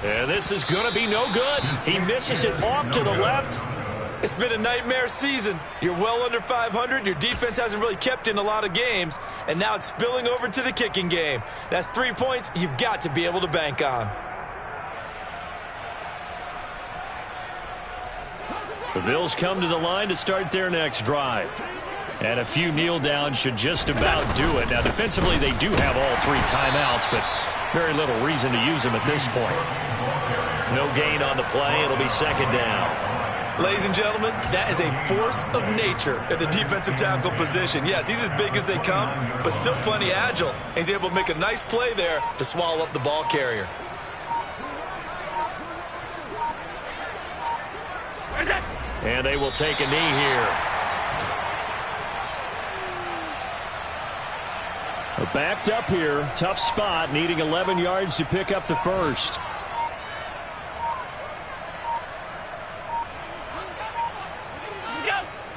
S1: And this is going to be no good. He misses it off to the left.
S2: It's been a nightmare season. You're well under 500. Your defense hasn't really kept in a lot of games. And now it's spilling over to the kicking game. That's 3 points you've got to be able to bank on.
S1: The Bills come to the line to start their next drive. And a few kneel downs should just about do it. Now, defensively, they do have all 3 timeouts, but very little reason to use them at this point. No gain on the play. It'll be 2nd down.
S2: Ladies and gentlemen, that is a force of nature at the defensive tackle position. Yes, he's as big as they come, but still plenty agile. He's able to make a nice play there to swallow up the ball carrier.
S1: And they will take a knee here. Backed up here. Tough spot. Needing 11 yards to pick up the first.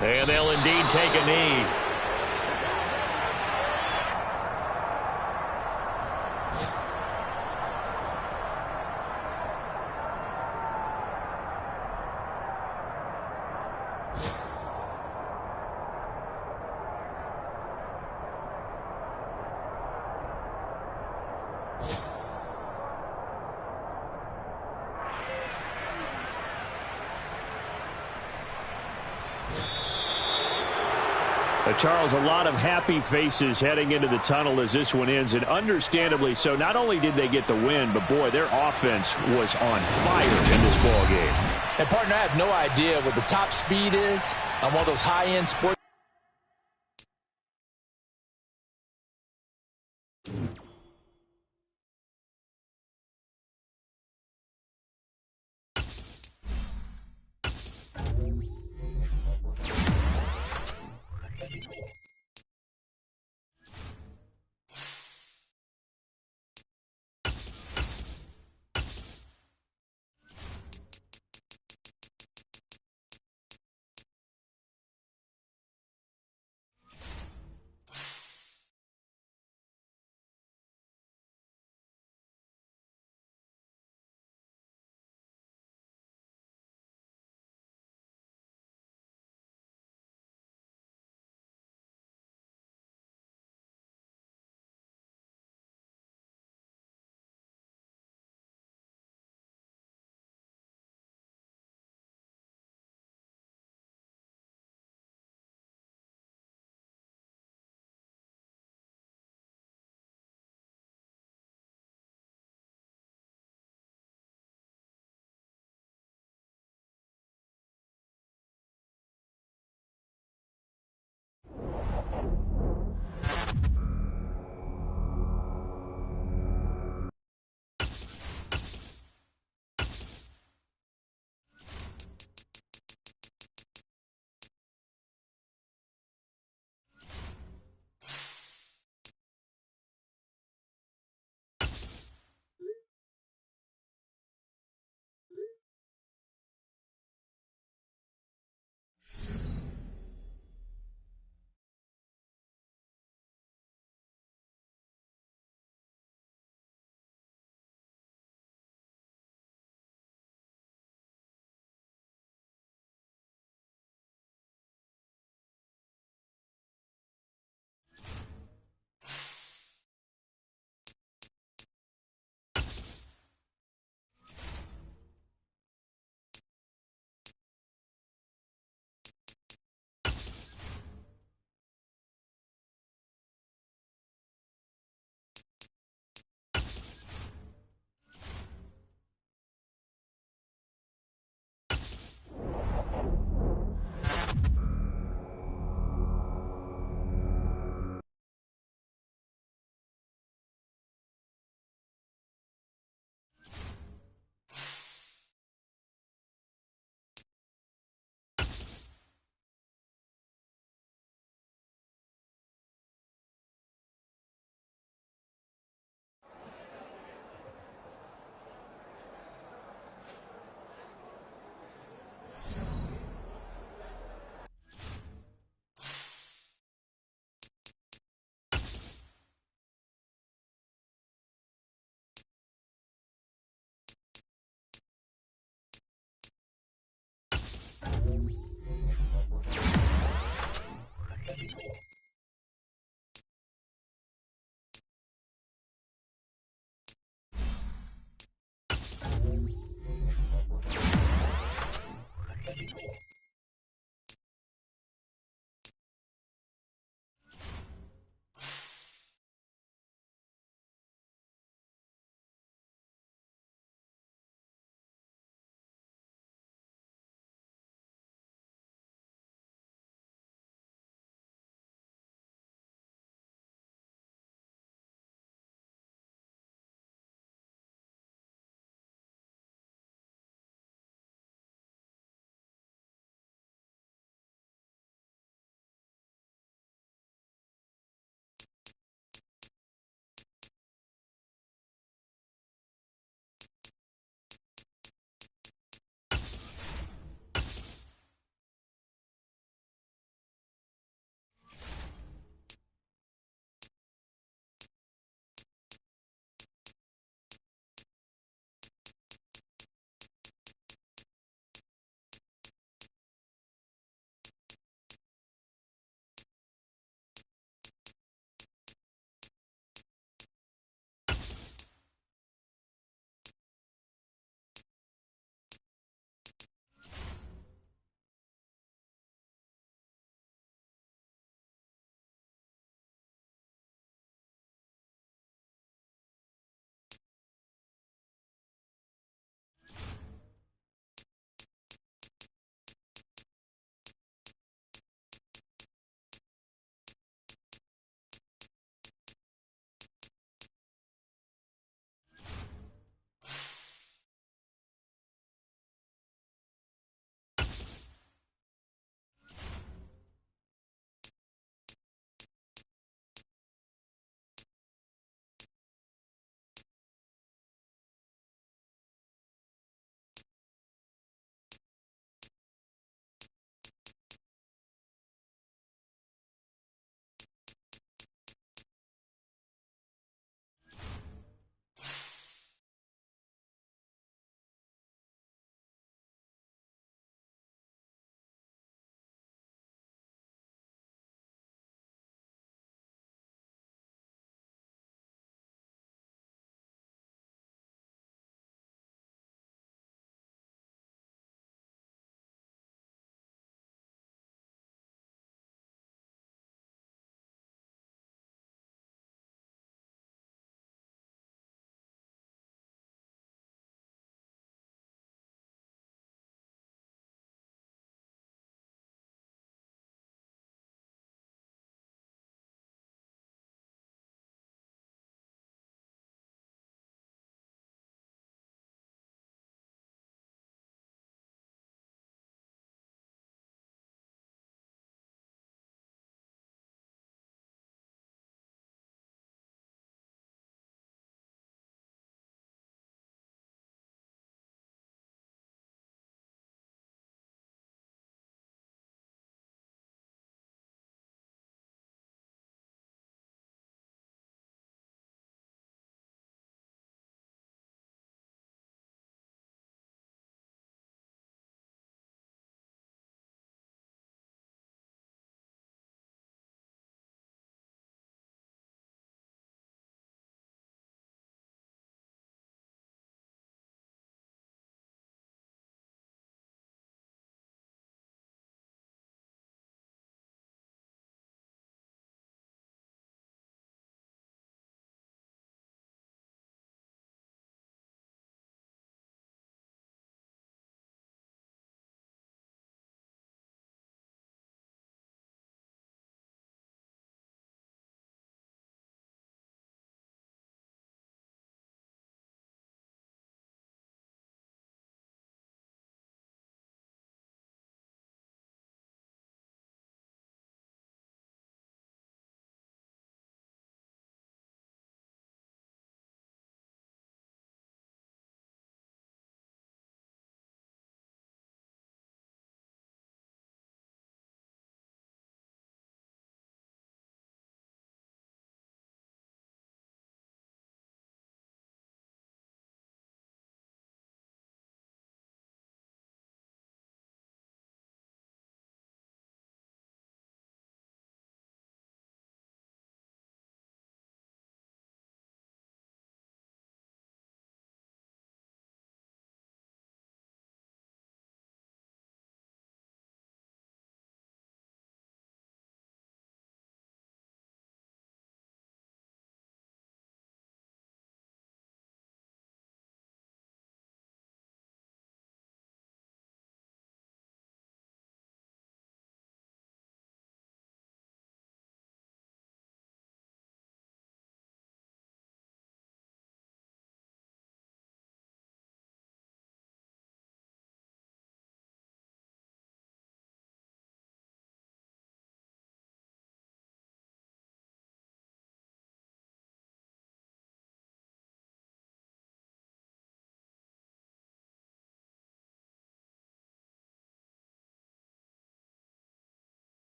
S1: And they'll indeed take a knee. Charles, a lot of happy faces heading into the tunnel as this one ends, and understandably so. Not only did they get the win, but, boy, their offense was on fire in this ball game.
S3: And, partner, I have no idea what the top speed is on one of those high-end sports.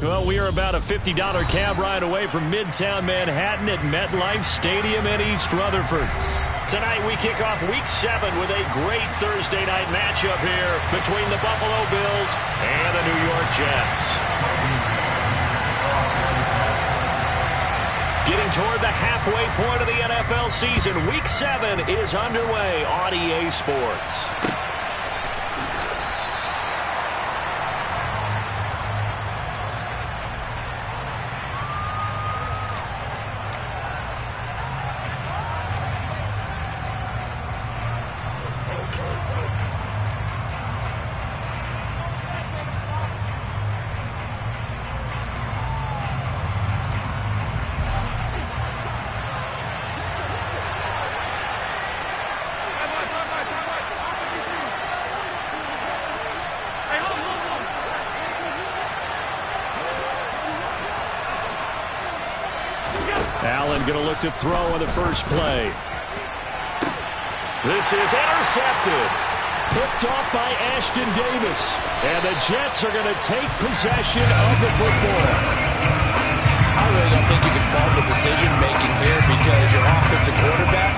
S1: Well, we are about a $50 cab ride away from Midtown Manhattan at MetLife Stadium in East Rutherford. Tonight we kick off Week 7 with a great Thursday night matchup here between the Buffalo Bills and the New York Jets. Getting toward the halfway point of the NFL season, Week 7 is underway on EA Sports. Allen going to look to throw on the first play. This is intercepted. Picked off by Ashton Davis. And the Jets are going to take possession of the football.
S3: I really don't think you can fault the decision-making here because your offensive quarterback,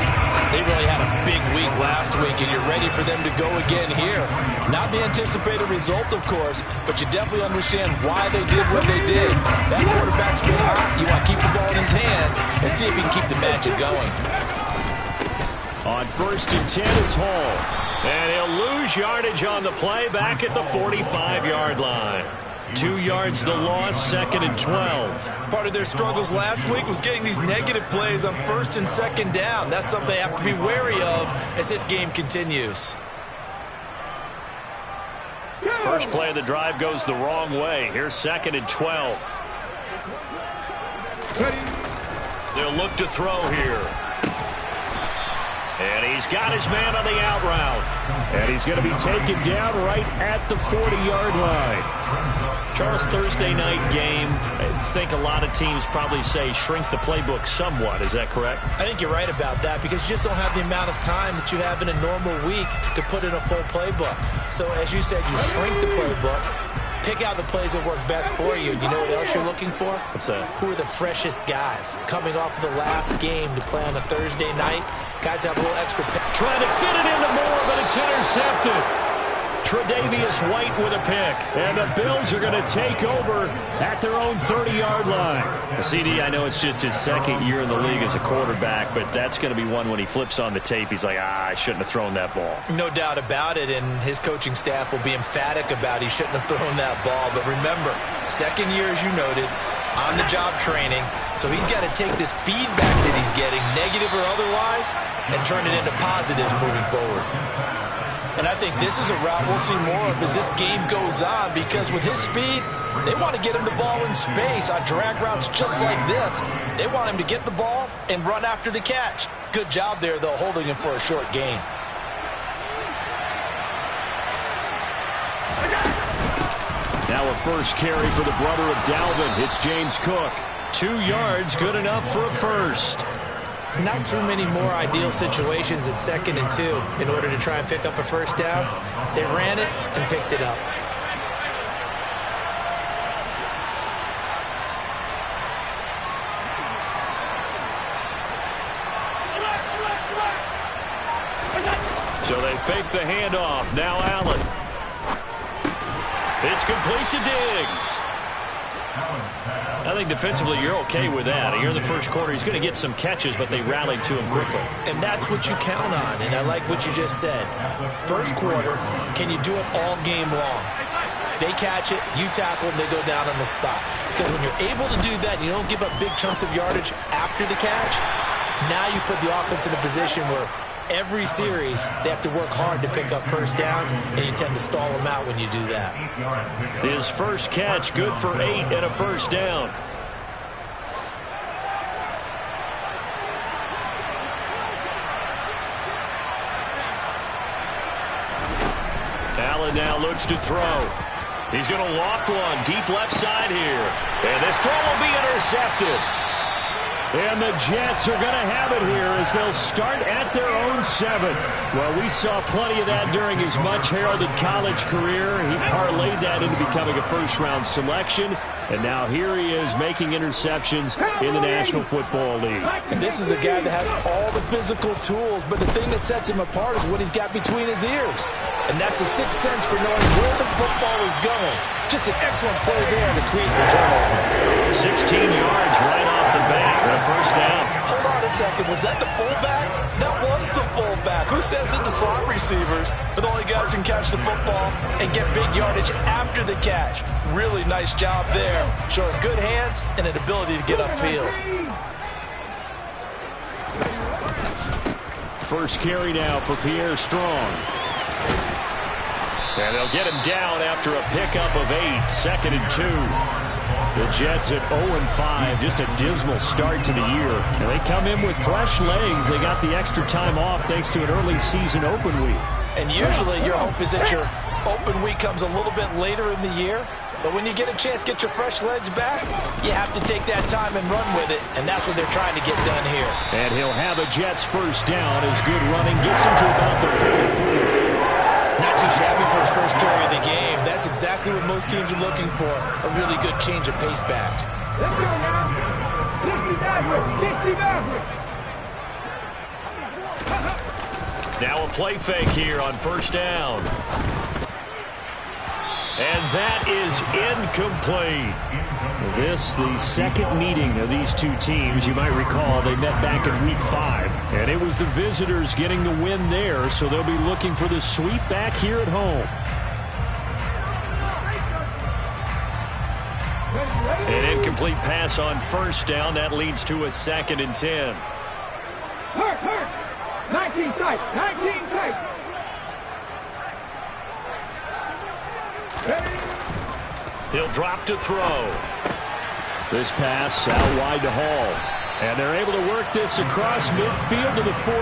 S3: they really had a big week last week, and you're ready for them to go again here. Not the anticipated result, of course, but you definitely understand why they did what they did. That quarterback's been hot. You want to keep the ball in his hands and see if he can keep the magic going.
S1: On 1st and 10, it's Hall. And he'll lose yardage on the play back at the 45-yard line. 2 yards the loss, 2nd and 12.
S2: Part of their struggles last week was getting these negative plays on 1st and 2nd down. That's something they have to be wary of as this game continues.
S1: First play of the drive goes the wrong way. Here's 2nd and 12. They'll look to throw here. And he's got his man on the out route. And he's going to be taken down right at the 40-yard line. Charles, Thursday night game, I think a lot of teams probably say shrink the playbook somewhat. Is that correct?
S2: I think you're right about that because you just don't have the amount of time that you have in a normal week to put in a full playbook. So as you said, you shrink the playbook. Pick out the plays that work best for you. You know what else you're looking for?
S1: What's that?
S2: Who are the freshest guys coming off of the last game to play on a Thursday night? Guys have a little extra.
S1: Trying to fit it into Moore, but it's intercepted. Tre'Davious White with a pick. And the Bills are going to take over at their own 30-yard line. CD, I know it's just his 2nd year in the league as a quarterback, but that's going to be one when he flips on the tape. He's like, I shouldn't have thrown that ball.
S2: No doubt about it, and his coaching staff will be emphatic about he shouldn't have thrown that ball. But remember, 2nd year, as you noted, on-the-job training. So he's got to take this feedback that he's getting, negative or otherwise, and turn it into positives moving forward. And I think this is a route we'll see more of as this game goes on because with his speed, they want to get him the ball in space on drag routes just like this. They want him to get the ball and run after the catch. Good job there, though, holding him for a short gain.
S1: Now a first carry for the brother of Dalvin. It's James Cook. 2 yards, good enough for a first.
S2: Not too many more ideal situations at 2nd and 2 in order to try and pick up a first down. They ran it and picked it up.
S1: So they fake the handoff. Now Allen. It's complete to Diggs. I think defensively you're okay with that. Here in the first quarter, he's going to get some catches, but they rallied to him quickly.
S2: And that's what you count on, and I like what you just said. First quarter, can you do it all game long? They catch it, you tackle, and they go down on the spot. Because when you're able to do that, you don't give up big chunks of yardage after the catch, now you put the offense in a position where every series, they have to work hard to pick up first downs, and you tend to stall them out when you do that.
S1: His first catch, good for 8 and a first down. Allen now looks to throw. He's going to loft one deep left side here. And this throw will be intercepted. And the Jets are going to have it here as they'll start at their own 7. Well, we saw plenty of that during his much-heralded college career. He parlayed that into becoming a first-round selection. And now here he is making interceptions in the National Football League.
S3: And this is a guy that has all the physical tools, but the thing that sets him apart is what he's got between his ears. And that's the sixth sense for knowing where the football is going. Just an excellent play there to create the turnover.
S1: 16 yards right off the bat and a first down.
S3: Hold on a second. Was that the fullback? That was the fullback. Who says it? The slot receivers are the only guys who can catch the football and get big yardage after the catch. Really nice job there. Showing good hands and an ability to get upfield.
S1: First carry now for Pierre Strong. And they'll get him down after a pickup of 8, 2nd and 2. The Jets at 0-5, just a dismal start to the year. And they come in with fresh legs. They got the extra time off thanks to an early season open week.
S3: And usually your hope is that your open week comes a little bit later in the year. But when you get a chance to get your fresh legs back, you have to take that time and run with it. And that's what they're trying to get done here.
S1: And he'll have a Jets first down as good running gets him to about the 44.
S2: Not too shabby for his first carry of the game. That's exactly what most teams are looking for. A really good change of pace back.
S4: Let's go now. 60 backwards.
S1: Now a play fake here on first down. And that is incomplete. This, the second meeting of these two teams. You might recall they met back in Week 5. And it was the visitors getting the win there, so they'll be looking for the sweep back here at home. An incomplete pass on first down. That leads to a 2nd and 10.
S4: Hurts. 19 tight. 19 tight.
S1: He'll drop to throw. This pass out wide to Hall. And they're able to work this across midfield to the 48.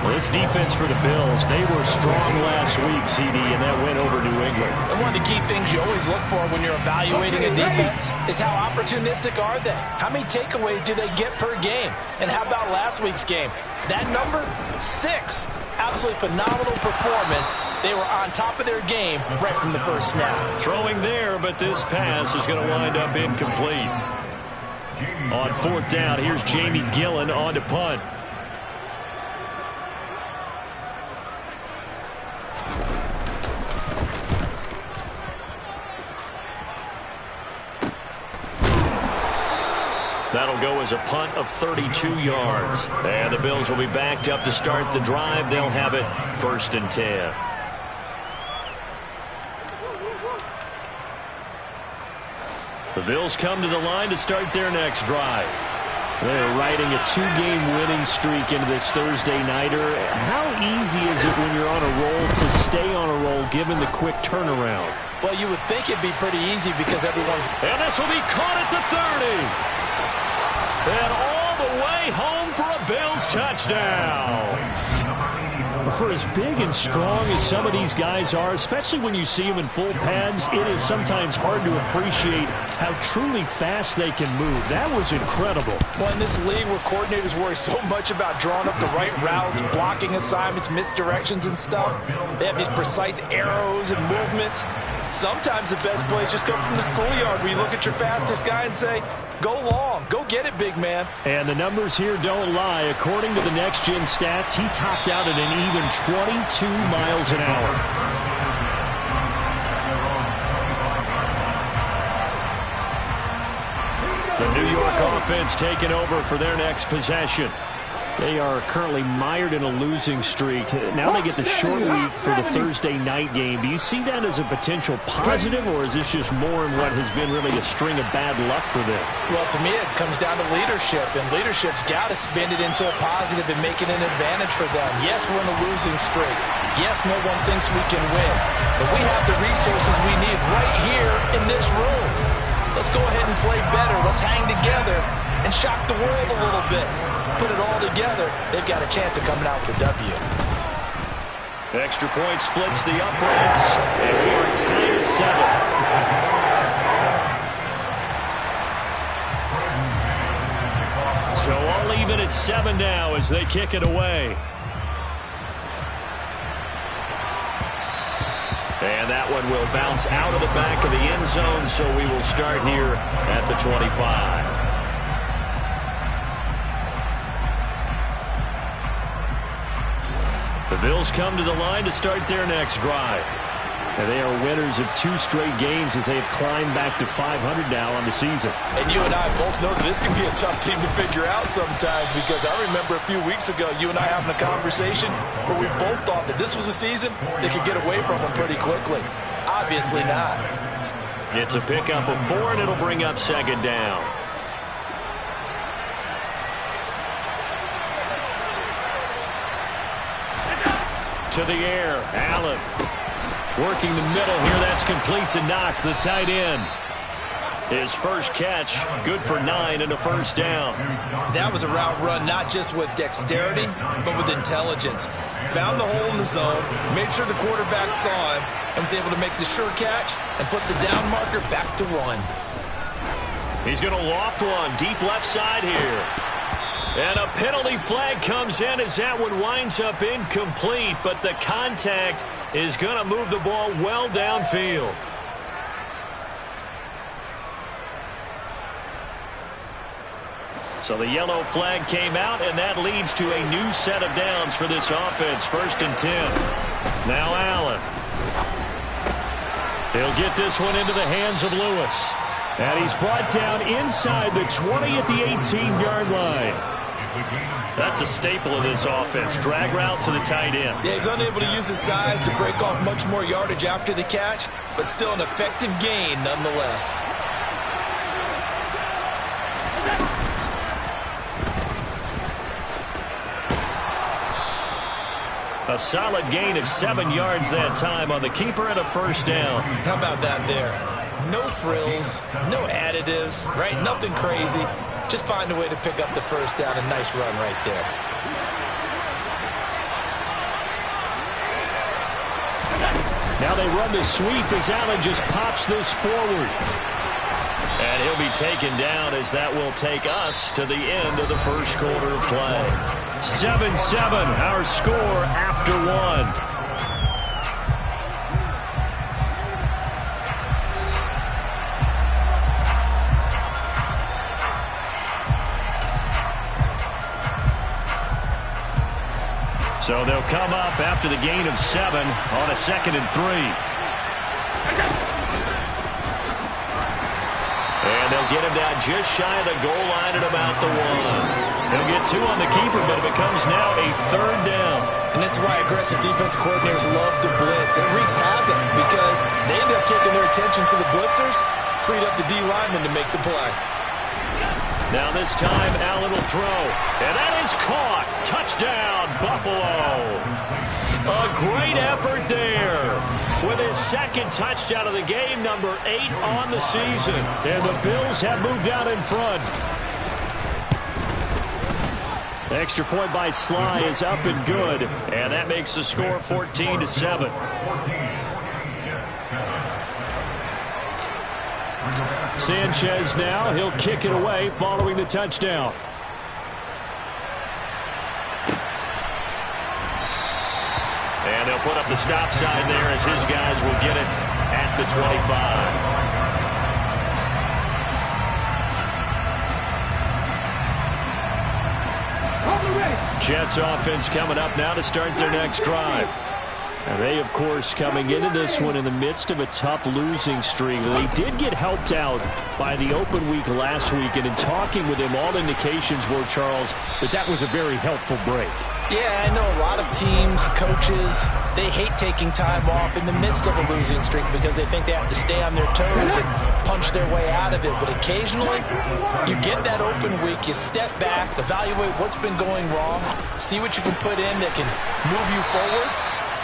S1: Well, this defense for the Bills, they were strong last week, CD, and that went over New England.
S3: And one of the key things you always look for when you're evaluating a defense is how opportunistic are they? How many takeaways do they get per game? And how about last week's game? That number, 6. Absolutely phenomenal performance. They were on top of their game right from the first snap.
S1: Throwing there, but this pass is going to wind up incomplete. On 4th down, here's Jamie Gillen on to punt. That'll go as a punt of 32 yards. And the Bills will be backed up to start the drive. They'll have it 1st and 10. The Bills come to the line to start their next drive. They're riding a 2-game winning streak into this Thursday nighter. How easy is it when you're on a roll to stay on a roll given the quick turnaround?
S3: Well, you would think it'd be pretty easy because everyone's...
S1: And this will be caught at the 30. And all the way home for a Bills touchdown. For as big and strong as some of these guys are, especially when you see them in full pads, it is sometimes hard to appreciate how truly fast they can move. That was incredible.
S3: Well, in this league where coordinators worry so much about drawing up the right routes, blocking assignments, misdirections and stuff, they have these precise arrows and movements. Sometimes the best plays just come from the schoolyard where you look at your fastest guy and say, go long, go get it, big man.
S1: And the numbers here don't lie. According to the Next Gen stats, he topped out at an even 22 miles an hour. The New York offense taking over for their next possession. They are currently mired in a losing streak. Now they get the short week for the Thursday night game. Do you see that as a potential positive, or is this just more in what has been really a string of bad luck for them?
S3: Well, to me, it comes down to leadership, and leadership's got to spin it into a positive and make it an advantage for them. Yes, we're in a losing streak. Yes, no one thinks we can win, but we have the resources we need right here in this room. Let's go ahead and play better. Let's hang together and shock the world a little bit. Put it all together, they've got a chance of coming out with a W.
S1: Extra point splits the uprights, and we are tied at 7. So all even at 7 now as they kick it away. And that one will bounce out of the back of the end zone, so we will start here at the 25. The Bills come to the line to start their next drive. And they are winners of 2 straight games as they have climbed back to 500 now on the season.
S3: And you and I both know this can be a tough team to figure out sometimes, because I remember a few weeks ago you and I having a conversation where we both thought that this was a season they could get away from them pretty quickly. Obviously not.
S1: It's a pickup of 4, and it'll bring up 2nd down. To the air, Allen. Working the middle here, that's complete to Knox, the tight end. His first catch, good for 9 and a first down.
S2: That was a route run not just with dexterity, but with intelligence. Found the hole in the zone, made sure the quarterback saw him, and was able to make the sure catch and flip the down marker back to 1.
S1: He's going to loft one, deep left side here. And a penalty flag comes in as that one winds up incomplete, but the contact is going to move the ball well downfield. So the yellow flag came out, and that leads to a new set of downs for this offense. 1st and 10. Now Allen. He'll get this one into the hands of Lewis. And he's brought down inside the 20 at the 18-yard line. That's a staple of this offense. Drag route to the tight end.
S2: Yeah, he's unable to use his size to break off much more yardage after the catch, but still an effective gain nonetheless.
S1: A solid gain of 7 yards that time on the keeper and a first down.
S2: How about that there? No frills, no additives, right? Nothing crazy. Just find a way to pick up the first down. A nice run right there.
S1: Now they run the sweep as Allen just pops this forward. And he'll be taken down as that will take us to the end of the first quarter of play. 7-7, our score after 1. So they'll come up after the gain of 7 on a 2nd and 3. And they'll get him down just shy of the goal line at about the 1. They'll get 2 on the keeper, but it becomes now a 3rd down.
S2: And this is why aggressive defense coordinators love to blitz. It wreaks havoc because they end up taking their attention to the blitzers, freed up the D lineman to make the play.
S1: Now this time, Allen will throw. And that is caught. Touchdown, Buffalo. A great effort there. With his 2nd touchdown of the game, number 8 on the season. And the Bills have moved out in front. The extra point by Sly is up and good. And that makes the score 14-7. Sanchez now, he'll kick it away following the touchdown. And they'll put up the stop sign there as his guys will get it at the 25. Jets offense coming up now to start their next drive. And they, of course, coming into this one in the midst of a tough losing streak. They did get helped out by the open week last week, and in talking with him, all indications were, Charles, that was a very helpful break.
S3: Yeah, I know a lot of teams, coaches, they hate taking time off in the midst of a losing streak because they think they have to stay on their toes and punch their way out of it. But occasionally, you get that open week, you step back, evaluate what's been going wrong, see what you can put in that can move you forward,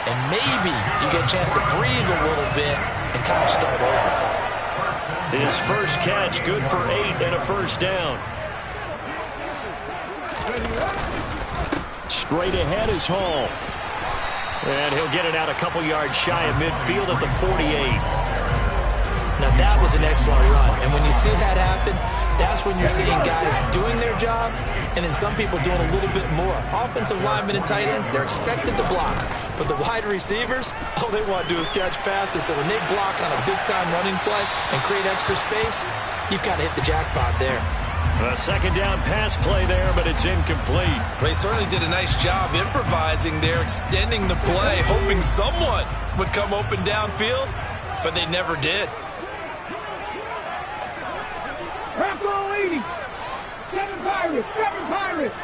S3: and maybe you get a chance to breathe a little bit and kind of start over.
S1: His first catch, good for 8 and a first down. Straight ahead is Hall. And he'll get it out a couple yards shy of midfield at the 48.
S3: Now that was an excellent run. And when you see that happen, that's when you're seeing guys doing their job and then some people doing a little bit more. Offensive linemen and tight ends, they're expected to block. But the wide receivers, all they want to do is catch passes. So when they block on a big-time running play and create extra space, you've got to hit the jackpot there.
S1: A second down pass play there, but it's incomplete.
S2: They certainly did a nice job improvising there, extending the play, hoping someone would come open downfield, but they never did.
S4: Bronco 80. 7 Pirates. 7 Pirates.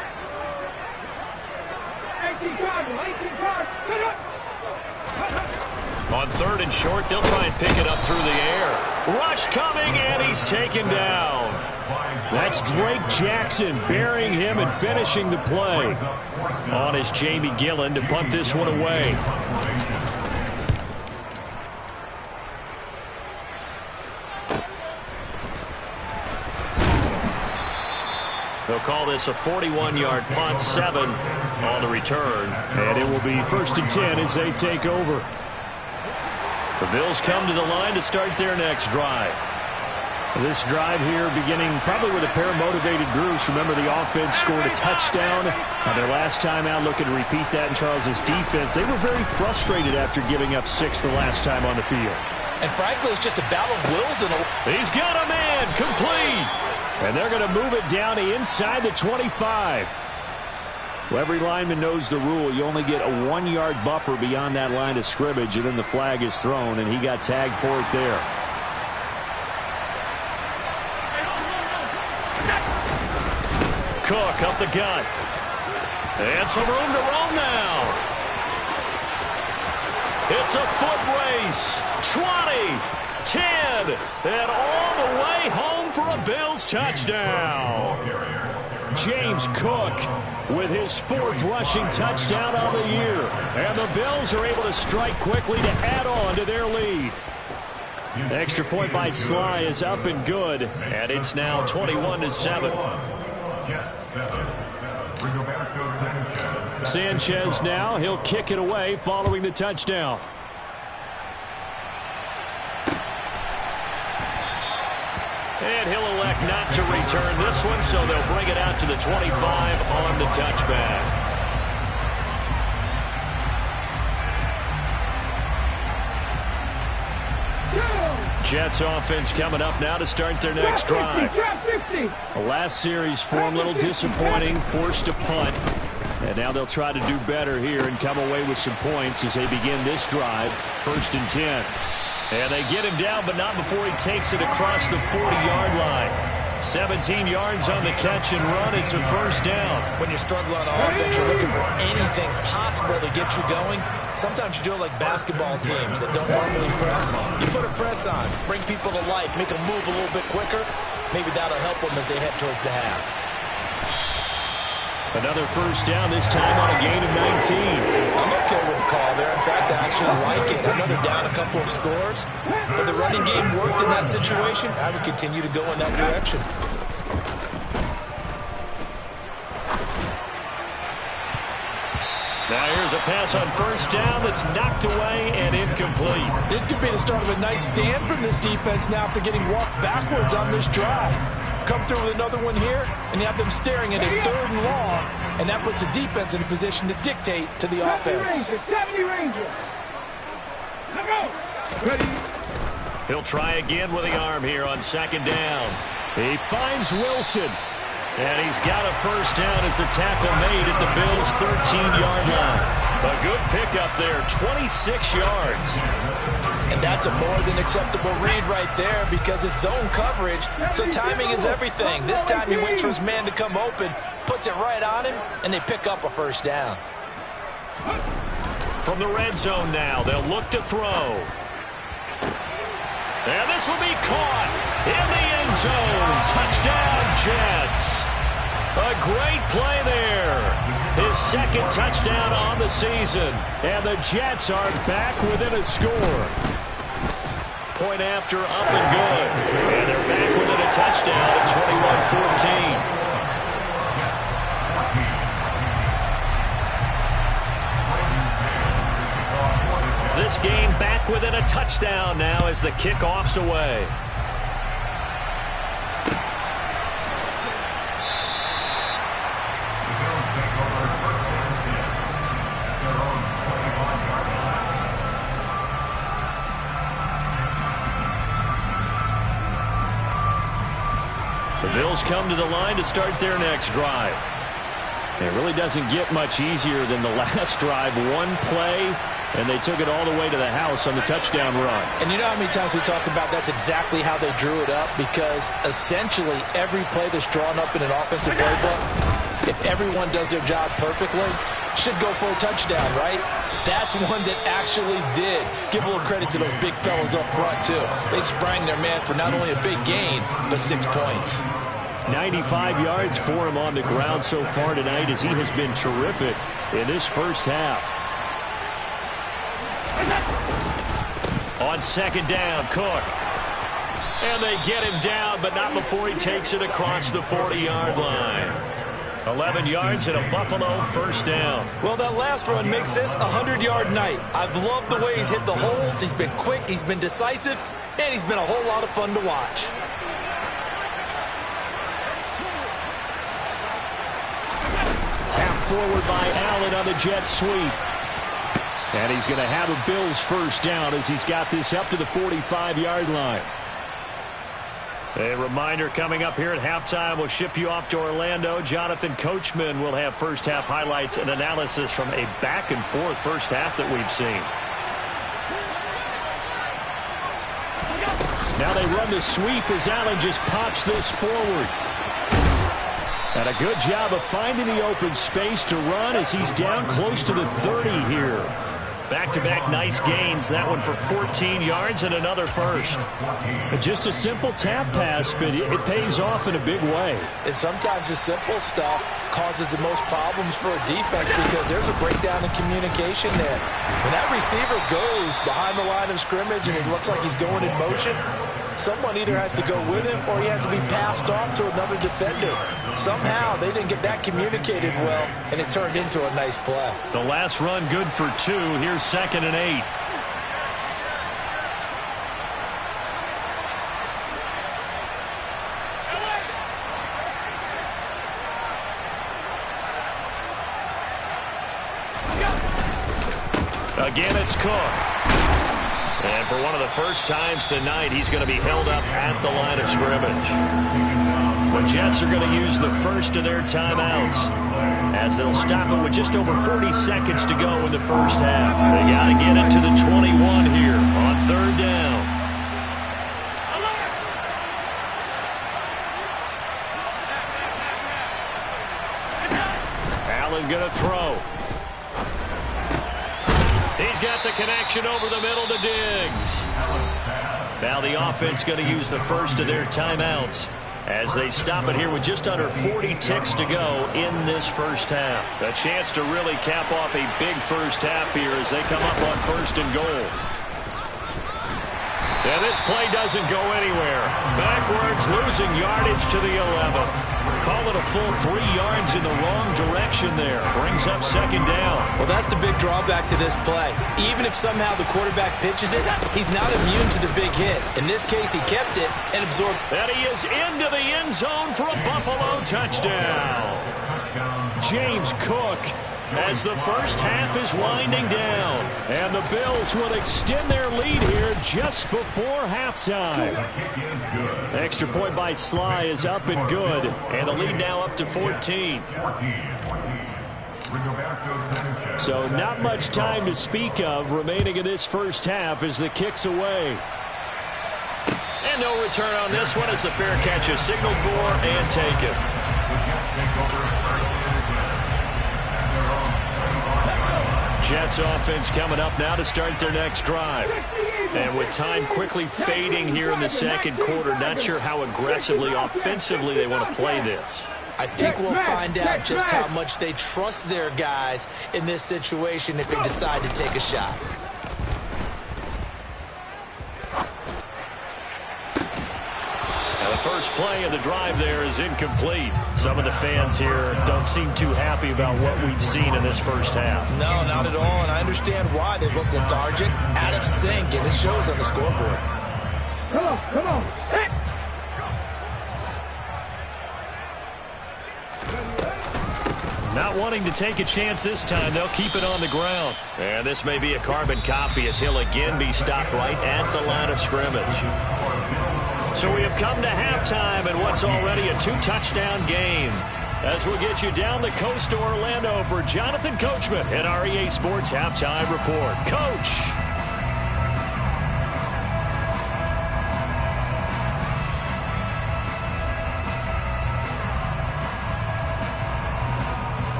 S4: 18 Cardinal. 18 Cardinal. Get up.
S1: On 3rd and short, they'll try and pick it up through the air. Rush coming, and he's taken down. That's Drake Jackson burying him and finishing the play. On is Jamie Gillen to punt this one away. They'll call this a 41-yard punt, 7 on the return. And it will be 1st and 10 as they take over. The Bills come to the line to start their next drive. This drive here beginning probably with a pair of motivated groups. Remember, the offense scored a touchdown on their last time out. Looking to repeat that in Charles's defense. They were very frustrated after giving up 6 the last time on the field.
S3: And frankly, it's just a battle of wills.
S1: He's got a man complete. And they're going to move it down to inside the 25. Well, every lineman knows the rule. You only get a 1-yard buffer beyond that line of scrimmage, and then the flag is thrown, and he got tagged for it there. Cook up the gut. And some room to roam now. It's a foot race. 20, 10, and all the way home for a Bills touchdown. James Cook with his 4th rushing touchdown of the year. And the Bills are able to strike quickly to add on to their lead. Extra point by Sly is up and good. And it's now 21-7. Sanchez now, he'll kick it away following the touchdown. And he'll elect not to return this one, so they'll bring it out to the 25 on the touchback. Jets offense coming up now to start their next drive. The last series for them, a little disappointing, forced a punt. And now they'll try to do better here and come away with some points as they begin this drive. 1st and 10. And they get him down, but not before he takes it across the 40-yard line. 17 yards on the catch and run. It's a 1st down.
S2: When you're struggling on offense, you're looking for anything possible to get you going. Sometimes you do it like basketball teams that don't normally press. You put a press on, bring people to life, make them move a little bit quicker. Maybe that'll help them as they head towards the half.
S1: Another 1st down, this time on a gain of 19.
S2: I'm okay with the call there. In fact, I actually like it. I know they're down a couple of scores, but the running game worked in that situation. I would continue to go in that direction.
S1: Now here's a pass on 1st down that's knocked away and incomplete.
S3: This could be the start of a nice stand from this defense now after getting walked backwards on this drive. Come through with another one here, and you have them staring at a 3rd and long, and that puts the defense in a position to dictate to the offense.
S4: 70 Rangers. Let's go. Ready.
S1: He'll try again with the arm here on 2nd down. He finds Wilson. And he's got a 1st down as the tackle made at the Bills' 13-yard line. A good pickup there, 26 yards.
S3: And that's a more than acceptable read right there because it's zone coverage, so timing is everything. This time he waits for his man to come open, puts it right on him, and they pick up a 1st down.
S1: From the red zone now, they'll look to throw. And this will be caught in the end zone. Touchdown, Jets. A great play there. His 2nd touchdown on the season. And the Jets are back within a score. Point after, up and good. And they're back within a touchdown at 21-14. This game back within a touchdown. touchdown now as the kickoff's away. The Bills come to the line to start their next drive. It really doesn't get much easier than the last drive. One play, and they took it all the way to the house on the touchdown run.
S3: And you know how many times we talk about that's exactly how they drew it up? Because essentially every play that's drawn up in an offensive playbook, if everyone does their job perfectly, should go for a touchdown, right? That's one that actually did. Give a little credit to those big fellas up front, too. They sprang their man for not only a big gain, but 6 points.
S1: 95 yards for him on the ground so far tonight as he has been terrific in this first half. On second down, Cook. And they get him down, but not before he takes it across the 40-yard line. 11 yards and a Buffalo first down.
S2: Well, that last run makes this a 100-yard night. I've loved the way he's hit the holes. He's been quick, he's been decisive, and he's been a whole lot of fun to watch.
S1: Tapped forward by Allen on the jet sweep. And he's going to have a Bills first down as he's got this up to the 45-yard line. A reminder coming up here at halftime. We'll ship you off to Orlando. Jonathan Coachman will have first-half highlights and analysis from a back-and-forth first half that we've seen. Now they run the sweep as Allen just pops this forward. And a good job of finding the open space to run as he's down close to the 30 here. Back-to-back nice gains. That one for 14 yards and another first. Just a simple tap pass, but it pays off in a big way.
S3: And sometimes the simple stuff causes the most problems for a defense because there's a breakdown in communication there. When that receiver goes behind the line of scrimmage and it looks like he's going in motion, someone either has to go with him or he has to be passed off to another defender. Somehow they didn't get that communicated well, and it turned into a nice play.
S1: The last run good for 2. Here's 2nd and 8. Again, it's Cook. And for one of the first times tonight, he's going to be held up at the line of scrimmage. The Jets are going to use the first of their timeouts as they'll stop it with just over 40 seconds to go in the first half. They got to get it to the 21 here on third down. Allen going to throw. He's got the connection over the middle to Diggs. Now the offense going to use the first of their timeouts as they stop it here with just under 40 ticks to go in this first half. A chance to really cap off a big first half here as they come up on 1st and goal. And this play doesn't go anywhere. Backwards, losing yardage to the 11. Call it a full 3 yards in the wrong direction there. Brings up 2nd down.
S2: Well, that's the big drawback to this play. Even if somehow the quarterback pitches it, he's not immune to the big hit. In this case, he kept it and absorbed.
S1: And he is into the end zone for a Buffalo touchdown. James Cook as the first half is winding down. And the Bills will extend their lead here just before halftime. Extra point by Sly is up and good. And the lead now up to 14. So not much time to speak of remaining in this first half as the kick's away. And no return on this one as the fair catch is signaled for and taken. Jets offense coming up now to start their next drive. And with time quickly fading here in the second quarter, not sure how aggressively, offensively they want to play this.
S3: I think we'll find out just how much they trust their guys in this situation if they decide to take a shot.
S1: And the first play, and the drive there is incomplete. Some of the fans here don't seem too happy about what we've seen in this first half.
S2: No, not at all, and I understand why. They look lethargic, out of sync, and it shows on the scoreboard.
S4: Come on. Hey.
S1: Not wanting to take a chance this time, they'll keep it on the ground. And this may be a carbon copy as he'll again be stopped right at the line of scrimmage. So we have come to halftime in what's already a two-touchdown game. As we'll get you down the coast to Orlando for Jonathan Coachman at our EA Sports Halftime Report. Coach!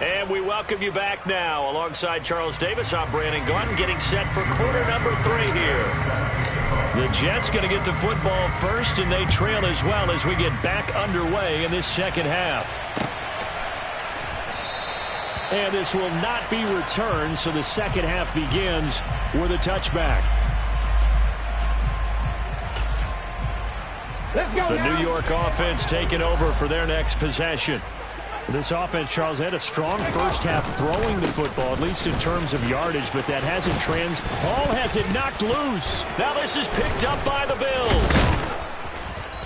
S1: And we welcome you back now. Alongside Charles Davis, I'm Brandon Gordon, getting set for quarter number 3 here. The Jets going to get the football first, and they trail as well as we get back underway in this second half. And this will not be returned, so the second half begins with a touchback.
S4: Let's go.
S1: The New York offense taking over for their next possession. This offense, Charles, had a strong first half throwing the football, at least in terms of yardage, but that hasn't Hall has it knocked loose. Now this is picked up by the Bills.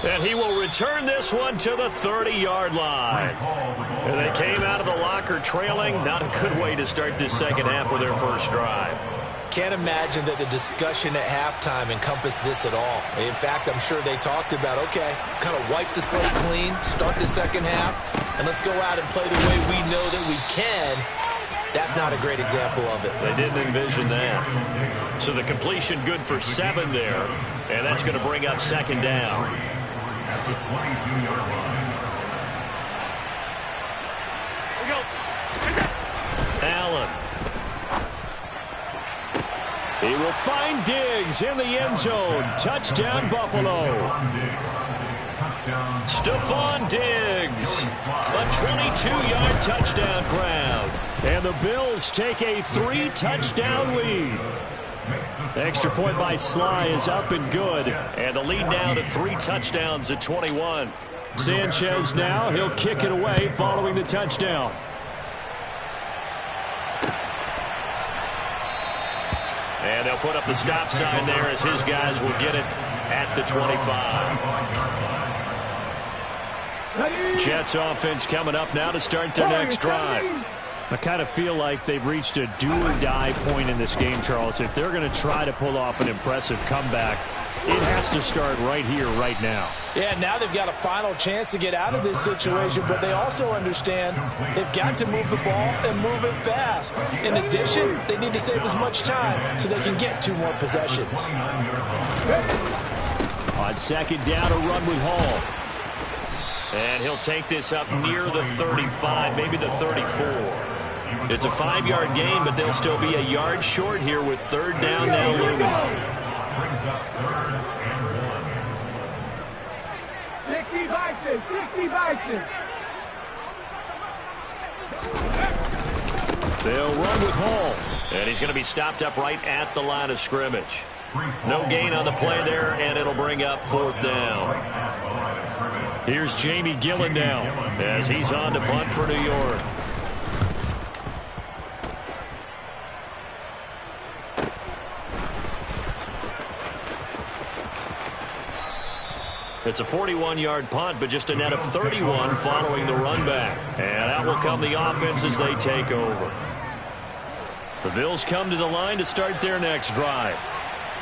S1: And he will return this one to the 30-yard line. And they came out of the locker trailing. Not a good way to start this second half with their first drive.
S2: Can't imagine that the discussion at halftime encompassed this at all. In fact, I'm sure they talked about, okay, kind of wipe the slate clean, start the second half, and let's go out and play the way we know that we can. That's not a great example of it.
S1: They didn't envision that. So the completion good for 7 there, and that's going to bring up second down.
S4: At the 22-yard line.
S1: Allen. He will find Diggs in the end zone. Touchdown, Buffalo. Stephon Diggs. A 22-yard touchdown grab. And the Bills take a 3-touchdown lead. Extra point by Sly is up and good. And the lead now to 3 touchdowns at 21. Sanchez now, he'll kick it away following the touchdown. And they'll put up the stop sign there as his guys will get it at the 25. Jets offense coming up now to start their next drive. I kind of feel like they've reached a do-or-die point in this game, Charles. If they're going to try to pull off an impressive comeback, it has to start right here, right now.
S3: Yeah, now they've got a final chance to get out of this situation, but they also understand they've got to move the ball and move it fast. In addition, they need to save as much time so they can get 2 more possessions.
S1: On second down, a run with Hall. And he'll take this up near the 35, maybe the 34. It's a 5-yard gain, but they'll still be a yard short here with third down now looming.
S4: Brings up 3rd and 1.
S5: 60 Bison, 60 Bison.
S1: They'll run with Hall. And he's going to be stopped up right at the line of scrimmage. No gain on the play there, and it'll bring up 4th down. Here's Jamie Gillen now as he's on to punt for New York. It's a 41-yard punt, but just a net of 31 following the run back. And out will come the offense as they take over. The Bills come to the line to start their next drive.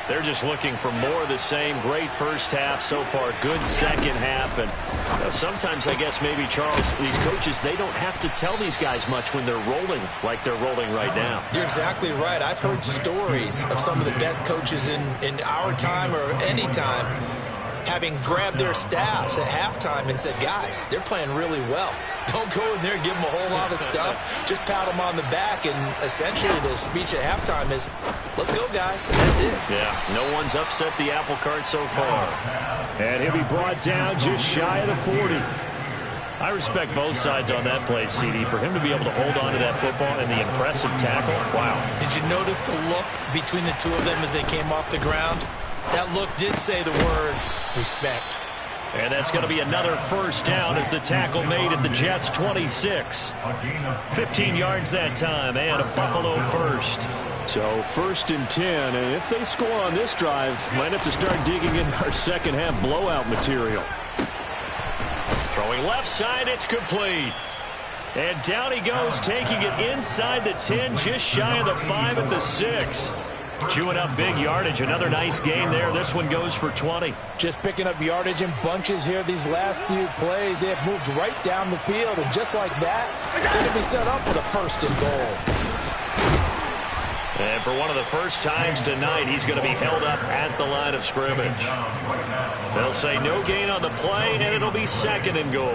S1: They're just looking for more of the same. Great first half so far. Good second half. And sometimes, I guess, maybe, Charles, these coaches, they don't have to tell these guys much when they're rolling like they're rolling right now.
S2: You're exactly right. I've heard stories of some of the best coaches in our time or any time having grabbed their staffs at halftime and said, guys, they're playing really well. Don't go in there and give them a whole lot of stuff. Just pat them on the back. And essentially the speech at halftime is, let's go, guys. And that's it.
S1: Yeah, no one's upset the apple cart so far. And he'll be brought down just shy of the 40. I respect both sides on that play, CD. For him to be able to hold on to that football and the impressive tackle, wow.
S2: Did you notice the look between the two of them as they came off the ground? That look did say the word respect.
S1: And that's going to be another first down as the tackle made at the Jets' 26. 15 yards that time, and a Buffalo first.
S6: So 1st and 10, and if they score on this drive, might have to start digging in our second half blowout material.
S1: Throwing left side, it's complete. And down he goes, taking it inside the 10, just shy of the 5 at the 6. Chewing up big yardage. Another nice gain there. This one goes for 20.
S3: Just picking up yardage in bunches here these last few plays. They have moved right down the field, and just like that, they're going to be set up for the 1st and goal.
S1: And for one of the first times tonight, he's going to be held up at the line of scrimmage. They'll say no gain on the play, and it'll be 2nd and goal.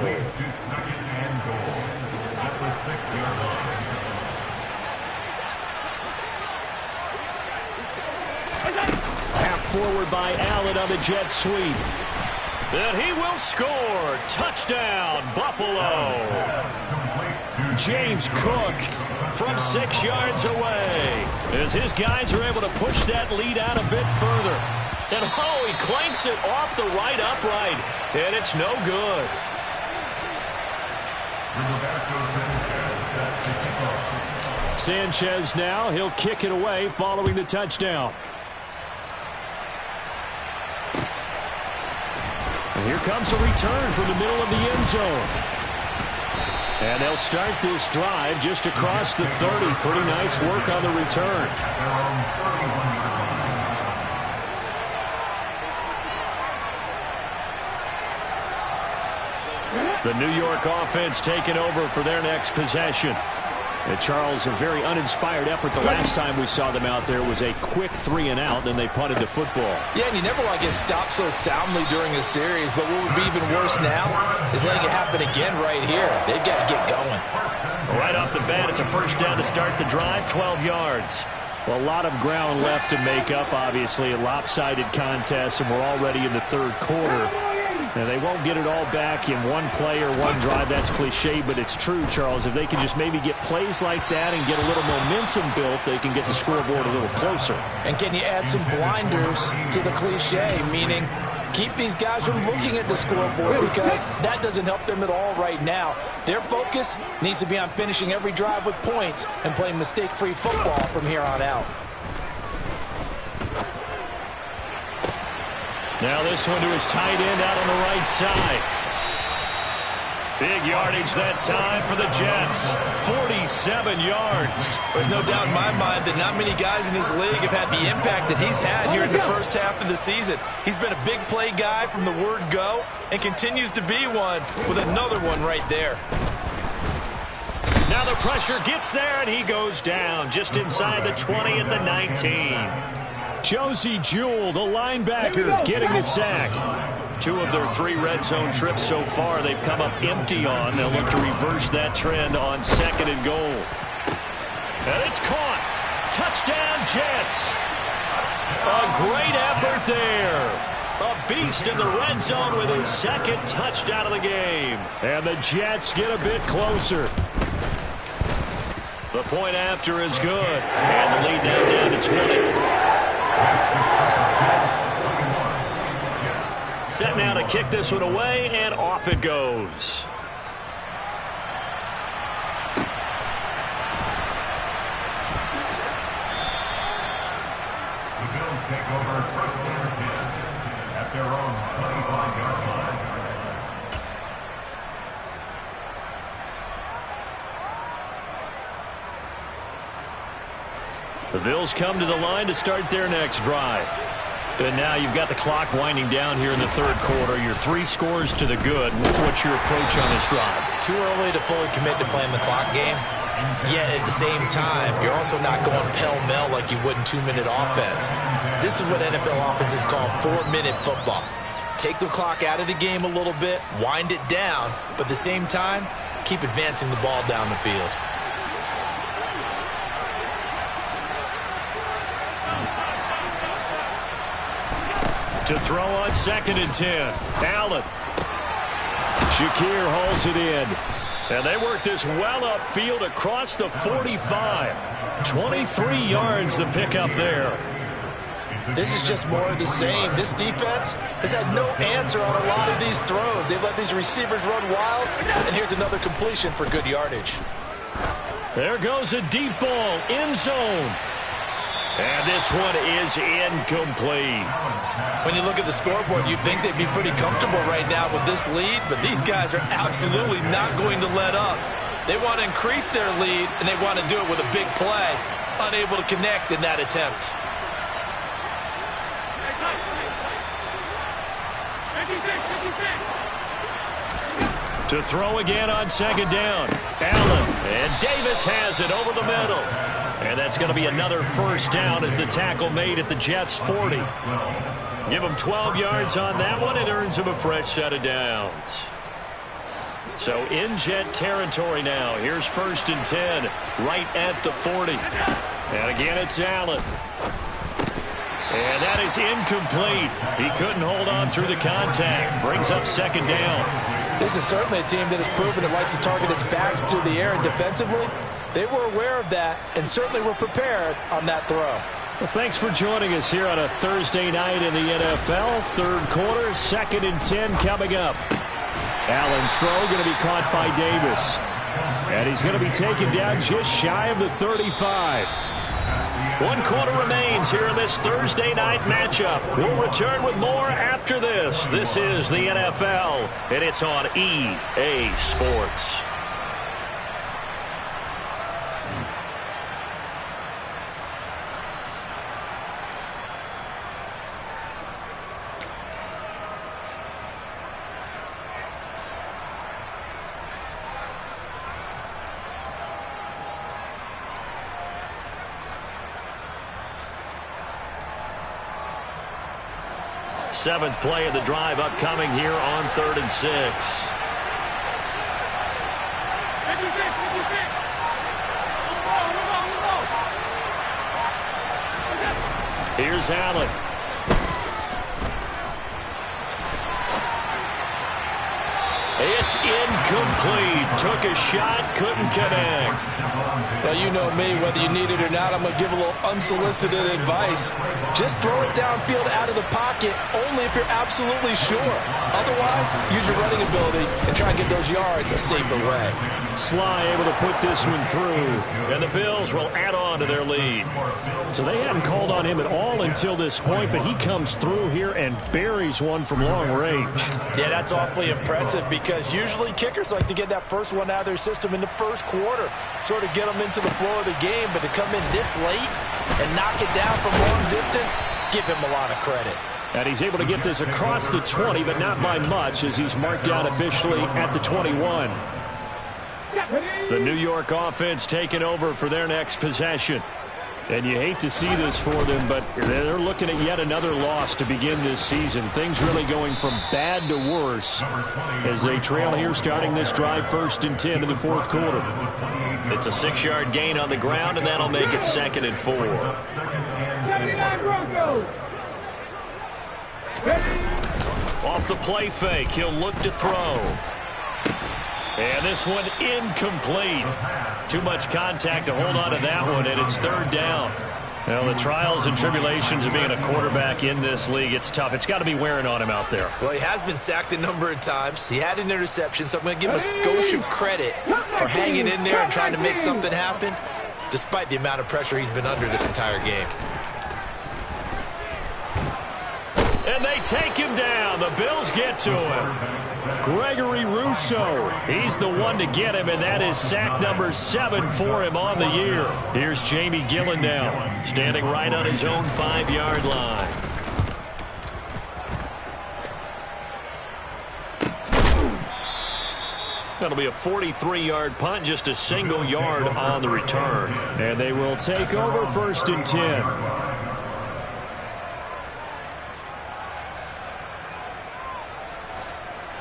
S1: Tap forward by Allen on the jet sweep. And he will score. Touchdown, Buffalo. James Cook from 6 yards away as his guys are able to push that lead out a bit further. And oh, he clanks it off the right upright, and it's no good.
S6: Sanchez now, he'll kick it away following the touchdown. And here comes a return from the middle of the end zone. And they'll start this drive just across the 30. Pretty nice work on the return. The New York offense taking over for their next possession. And Charles, a very uninspired effort the last time we saw them out there was a quick 3-and-out, then they punted the football.
S3: Yeah, and you never want to get stopped so soundly during a series, but what would be even worse now is letting it happen again right here. They've got to get going.
S1: Right off the bat, it's a first down to start the drive, 12 yards.
S6: Well, a lot of ground left to make up, obviously. A lopsided contest, and we're already in the 3rd quarter. And they won't get it all back in one play or one drive. That's cliche, but it's true, Charles. If they can just maybe get plays like that and get a little momentum built, they can get the scoreboard a little closer.
S3: And can you add some blinders to the cliche, meaning keep these guys from looking at the scoreboard, because that doesn't help them at all right now. Their focus needs to be on finishing every drive with points and playing mistake-free football from here on out.
S1: Now this one to his tight end out on the right side. Big yardage that time for the Jets. 47 yards.
S2: There's no doubt in my mind that not many guys in this league have had the impact that he's had here in the first half of the season. He's been a big play guy from the word go and continues to be one with another one right there.
S1: Now the pressure gets there, and he goes down just inside the 20 at the 19.
S6: Josie Jewell, the linebacker, getting the sack.
S1: 2 of their 3 red zone trips so far they've come up empty on. They'll look to reverse that trend on 2nd and goal. And it's caught. Touchdown, Jets. A great effort there. A beast in the red zone with his 2nd touchdown of the game.
S6: And the Jets get a bit closer.
S1: The point after is good. And the lead now down to 20. Set now to kick this one away, and off it goes.
S4: The Bills take over 1st and 10 at their own 25-yard line.
S1: The Bills come to the line to start their next drive. And now you've got the clock winding down here in the 3rd quarter. Your 3 scores to the good. What's your approach on this drive?
S2: Too early to fully commit to playing the clock game. Yet at the same time, you're also not going pell-mell like you would in 2-minute offense. This is what NFL offenses call 4-minute football. Take the clock out of the game a little bit, wind it down, but at the same time, keep advancing the ball down the field.
S1: To throw on 2nd and 10. Allen. Shakir hauls it in. And they work this well upfield across the 45. 23 yards to pick up there.
S3: This is just more of the same. This defense has had no answer on a lot of these throws. They've let these receivers run wild, and here's another completion for good yardage.
S1: There goes a deep ball, end zone. And this one is incomplete.
S2: When you look at the scoreboard, you'd think they'd be pretty comfortable right now with this lead, but these guys are absolutely not going to let up. They want to increase their lead, and they want to do it with a big play. Unable to connect in that attempt.
S1: To throw again on second down. Allen, and Davis has it over the middle. And that's going to be another first down as the tackle made at the Jets' 40. Give him 12 yards on that one. It earns him a fresh set of downs. So in Jet territory now. Here's 1st and 10 right at the 40. And again, it's Allen. And that is incomplete. He couldn't hold on through the contact. Brings up second down.
S3: This is certainly a team that has proven it likes to target its backs through the air, and defensively, they were aware of that and certainly were prepared on that throw.
S1: Well, thanks for joining us here on a Thursday night in the NFL. Third quarter, 2nd and 10 coming up. Allen's throw going to be caught by Davis. And he's going to be taken down just shy of the 35. 1 quarter remains here in this Thursday night matchup. We'll return with more after this. This is the NFL, and it's on EA Sports. Seventh play of the drive upcoming here on 3rd and 6. Here's Allen. It's incomplete. Took a shot, couldn't connect.
S3: Well, you know me, whether you need it or not, I'm going to give a little unsolicited advice. Just throw it downfield out of the pocket only if you're absolutely sure. Otherwise, use your running ability and try and get those yards a safer way.
S1: Sly able to put this one through, and the Bills will add on to their lead. So they hadn't called on him at all until this point, but he comes through here and buries one from long range.
S2: Yeah, that's awfully impressive because usually kickers like to get that first one out of their system in the first quarter, sort of get them into the flow of the game, but to come in this late and knock it down from long distance, give him a lot of credit.
S1: And he's able to get this across the 20, but not by much as he's marked down officially at the 21. The New York offense taking over for their next possession. And you hate to see this for them, but they're looking at yet another loss to begin this season. Things really going from bad to worse as they trail here starting this drive 1st and 10 in the 4th quarter. It's a 6-yard gain on the ground, and that'll make it 2nd and 4.
S5: 79 Broncos.
S1: Off the play fake, he'll look to throw. And this one incomplete. Too much contact to hold on to that one, and it's 3rd down. Well, the trials and tribulations of being a quarterback in this league, it's tough. It's got to be wearing on him out there.
S2: Well, he has been sacked a number of times. He had an interception, so I'm going to give him a skosh of credit for hanging in there and trying to make something happen, despite the amount of pressure he's been under this entire game.
S1: And they take him down. The Bills get to him. Gregory Rousseau, he's the one to get him, and that is sack number 7 for him on the year. Here's Jamie Gillen now, standing right on his own 5-yard line. That'll be a 43-yard punt, just a single yard on the return. And they will take over 1st and 10.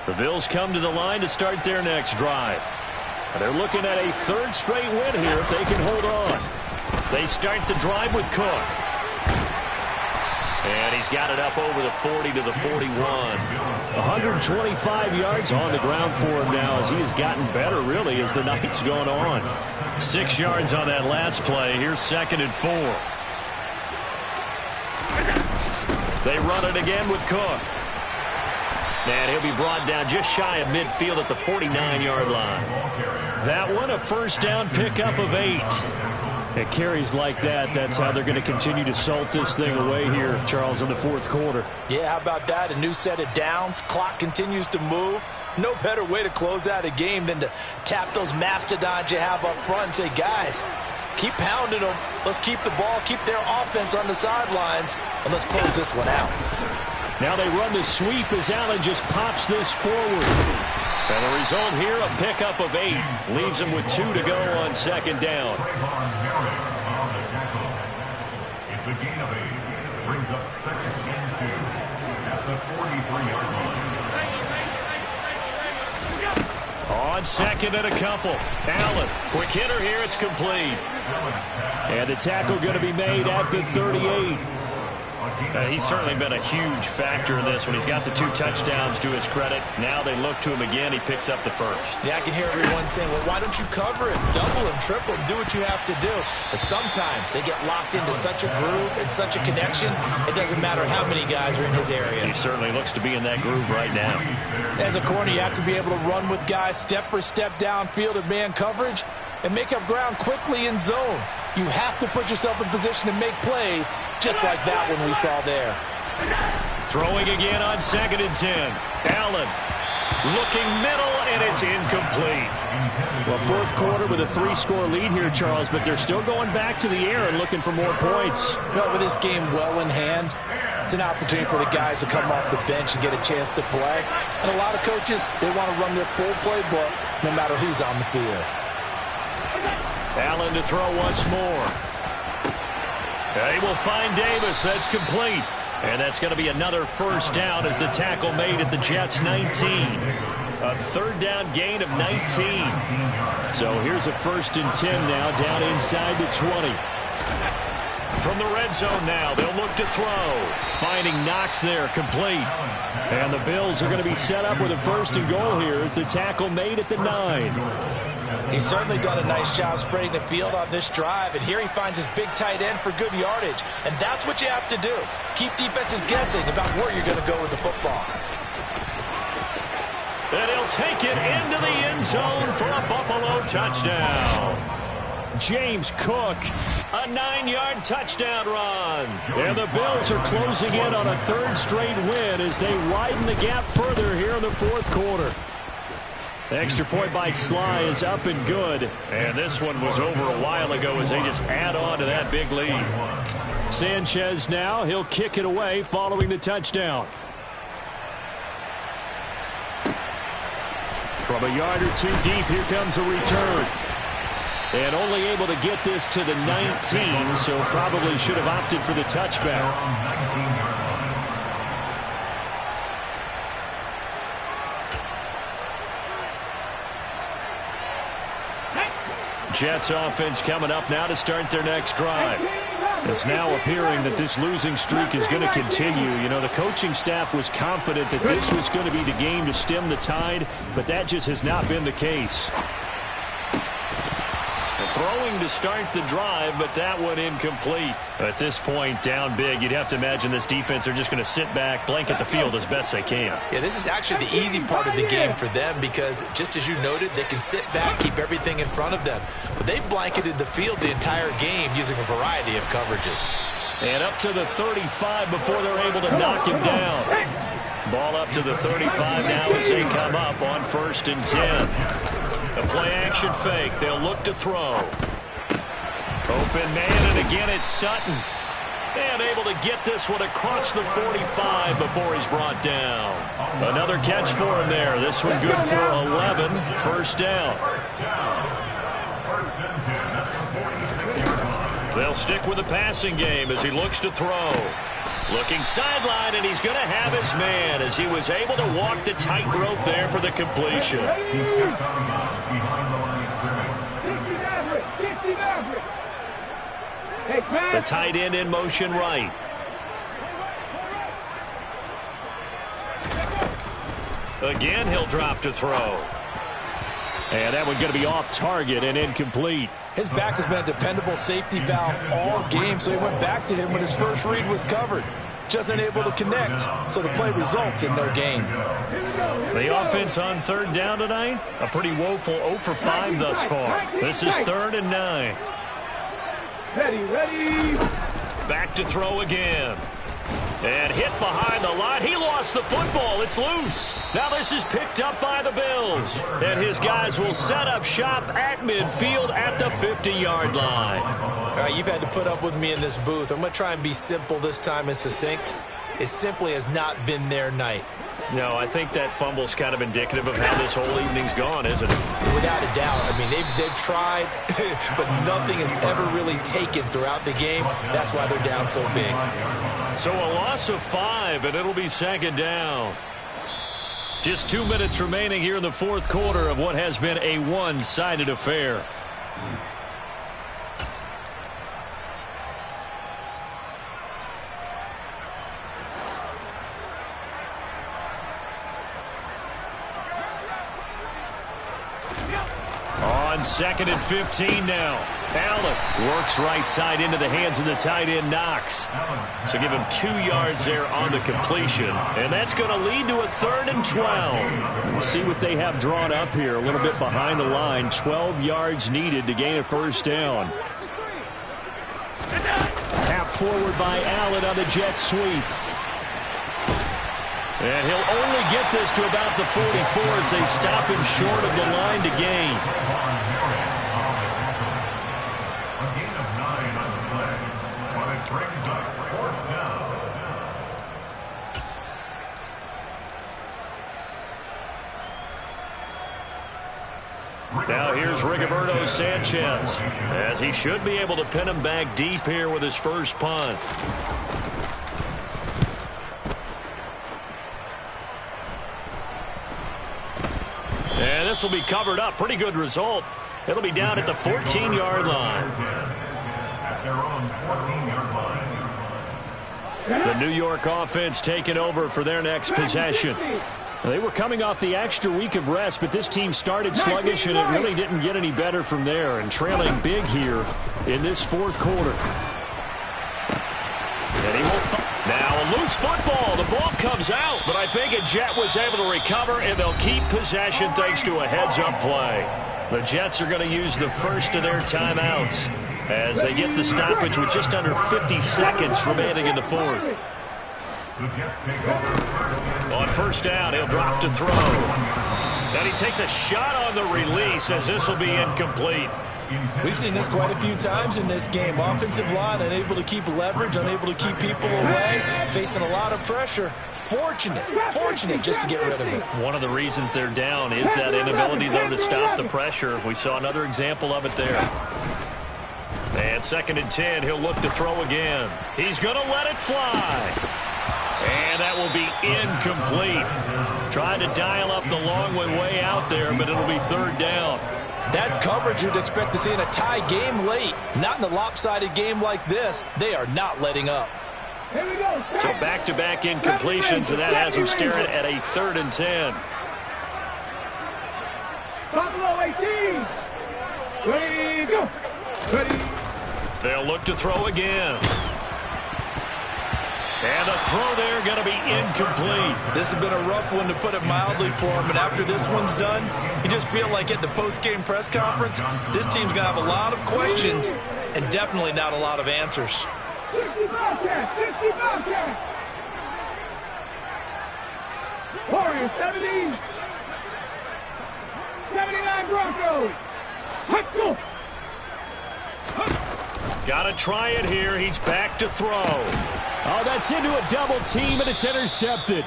S1: The Bills come to the line to start their next drive. They're looking at a 3rd straight win here if they can hold on. They start the drive with Cook. And he's got it up over the 40 to the 41.
S6: 125 yards on the ground for him now as he has gotten better, really, as the night's gone on.
S1: 6 yards on that last play. Here's 2nd and 4. They run it again with Cook. And he'll be brought down just shy of midfield at the 49-yard line. That one, a first down pickup of 8.
S6: It carries like that. That's how they're going to continue to salt this thing away here, Charles, in the 4th quarter.
S3: Yeah, how about that? A new set of downs. Clock continues to move. No better way to close out a game than to tap those mastodons you have up front and say, guys, keep pounding them. Let's keep the ball, keep their offense on the sidelines, and let's close this one out.
S6: Now they run the sweep as Allen just pops this forward.
S1: And the result here, a pickup of 8. Leaves him with 2 to go on 2nd down.
S4: It's a gain of 8. Brings up 2nd and 2 at the 43-yard line.
S1: On 2nd and a couple. Allen, quick hitter here, it's complete.
S6: And the tackle going to be made at the 38.
S1: He's certainly been a huge factor in this when he's got the 2 touchdowns to his credit. Now they look to him again. He picks up the first.
S2: Yeah, I can hear everyone saying, well, why don't you cover him, double him, triple him, do what you have to do. But sometimes they get locked into such a groove and such a connection, it doesn't matter how many guys are in his area.
S1: He certainly looks to be in that groove right now.
S3: As a corner, you have to be able to run with guys step for step downfield in man coverage and make up ground quickly in zone. You have to put yourself in position to make plays, just like that one we saw there.
S1: Throwing again on 2nd and 10. Allen looking middle, and it's incomplete.
S6: Well, 4th quarter with a 3-score lead here, Charles, but they're still going back to the air and looking for more points.
S3: But with this game well in hand, it's an opportunity for the guys to come off the bench and get a chance to play. And a lot of coaches, they want to run their full playbook no matter who's on the field.
S1: Allen to throw once more. They will find Davis. That's complete. And that's going to be another first down as the tackle made at the Jets' 19. A 3rd down gain of 19.
S6: So here's a 1st and 10 now down inside the 20.
S1: From the red zone now, they'll look to throw. Finding Knox there, complete.
S6: And the Bills are going to be set up with a 1st and goal here as the tackle made at the 9.
S3: He's certainly done a nice job spreading the field on this drive, and here he finds his big tight end for good yardage. And that's what you have to do. Keep defenses guessing about where you're going to go with the football.
S1: And he'll take it into the end zone for a Buffalo touchdown.
S6: James Cook,
S1: a 9-yard touchdown run.
S6: And the Bills are closing in on a 3rd straight win as they widen the gap further here in the 4th quarter. The extra point by Sly is up and good.
S1: And this one was over a while ago as they just add on to that big lead.
S6: Sanchez now, he'll kick it away following the touchdown. From a yard or 2 deep, here comes a return. And only able to get this to the 19, so probably should have opted for the touchback.
S1: Jets offense coming up now to start their next drive.
S6: It's now appearing that this losing streak is going to continue. You know, the coaching staff was confident that this was going to be the game to stem the tide, but that just has not been the case.
S1: Throwing to start the drive, but that one incomplete. At this point, down big, you'd have to imagine this defense are just going to sit back, blanket the field as best they can.
S2: Yeah, this is actually the easy part of the game for them because, just as you noted, they can sit back, keep everything in front of them. But they've blanketed the field the entire game using a variety of coverages.
S1: And up to the 35 before they're able to knock him down. Ball up to the 35 now as they come up on 1st and 10. A play-action fake. They'll look to throw. Open man, and again it's Sutton. And able to get this one across the 45 before he's brought down. Another catch for him there. This one good for 11. First down. They'll stick with the passing game as he looks to throw. Looking sideline, and he's going to have his man as he was able to walk the tightrope there for the completion. The tight end in motion right. Again, he'll drop to throw. And that one's going to be off target and incomplete.
S3: His back has been a dependable safety valve all game, so he went back to him when his first read was covered. Just unable to connect, so the play results in no gain.
S1: The offense on third down tonight, a pretty woeful 0 for 5 thus far. This is 3rd and 9.
S5: Ready.
S1: Back to throw again. And hit behind the line. He lost the football. It's loose. Now this is picked up by the Bills. And his guys will set up shop at midfield at the 50-yard line.
S2: All right, you've had to put up with me in this booth. I'm going to try and be simple this time and succinct. It simply has not been their night.
S1: No, I think that fumble's kind of indicative of how this whole evening's gone, isn't it?
S2: Without a doubt. I mean, they've tried, but nothing has ever really taken throughout the game. That's why they're down so big.
S1: So a loss of 5, and it'll be 2nd down. Just 2 minutes remaining here in the 4th quarter of what has been a one-sided affair. On 2nd and 15 now. Allen works right side into the hands of the tight end Knox. So give him 2 yards there on the completion. And that's going to lead to a 3rd and 12. We'll see what they have drawn up here. A little bit behind the line. 12 yards needed to gain a 1st down. Tap forward by Allen on the jet sweep. And he'll only get this to about the 44 as they stop him short of the line to gain.
S4: A gain of 9 on the play, but it brings up 4th down.
S1: Now here's Rigoberto Sanchez, as he should be able to pin him back deep here with his first punt. And this will be covered up. Pretty good result. It'll be down at the 14-yard line.
S4: At their own 14-yard line.
S1: The New York offense taking over for their next possession. They were coming off the extra week of rest, but this team started sluggish, and it really didn't get any better from there, and trailing big here in this 4th quarter. And he will now a loose football. The ball comes out, but I think a Jet was able to recover, and they'll keep possession thanks to a heads-up play. The Jets are going to use the first of their timeouts as they get the stoppage with just under 50 seconds remaining in the 4th. On 1st down, he'll drop to throw. And he takes a shot on the release as this will be incomplete.
S2: We've seen this quite a few times in this game. Offensive line unable to keep leverage, unable to keep people away, facing a lot of pressure. Fortunate just to get rid of it.
S1: One of the reasons they're down is that inability, though, to stop the pressure. We saw another example of it there. And 2nd and 10, he'll look to throw again. He's going to let it fly. And that will be incomplete. Trying to dial up the long way out there, but it'll be 3rd down.
S3: That's coverage you'd expect to see in a tie game late. Not in a lopsided game like this. They are not letting up.
S1: So back-to-back incompletions, and that has them staring at a 3rd and 10.
S5: Buffalo 18. Ready, go. Ready.
S1: They'll look to throw again. And the throw there going to be incomplete.
S2: This has been a rough one, to put it mildly, for him. And after this one's done, you just feel like at the post-game press conference, this team's going to have a lot of questions and definitely not a lot of answers.
S5: 60 Bobcats. Warriors 70. 79 Broncos. Let's go.
S1: Got to try it here. He's back to throw. Oh, that's into a double team, and it's intercepted.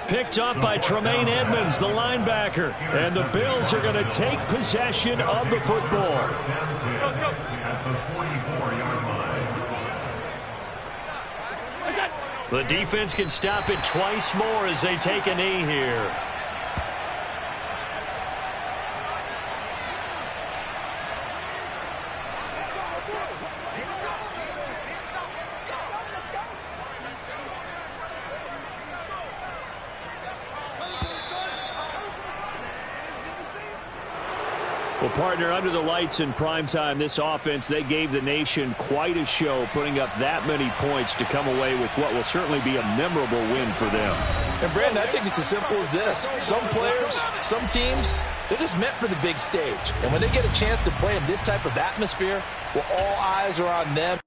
S1: Picked up by Tremaine Edmonds, the linebacker. And the Bills are going to take possession of the football.
S4: At the 44-yard line.
S1: The defense can stop it twice more as they take a knee here.
S6: Well, partner, under the lights in primetime, this offense, they gave the nation quite a show, putting up that many points to come away with what will certainly be a memorable win for them.
S3: And, Brandon, I think it's as simple as this. Some players, some teams, they're just meant for the big stage. And when they get a chance to play in this type of atmosphere, well, all eyes are on them.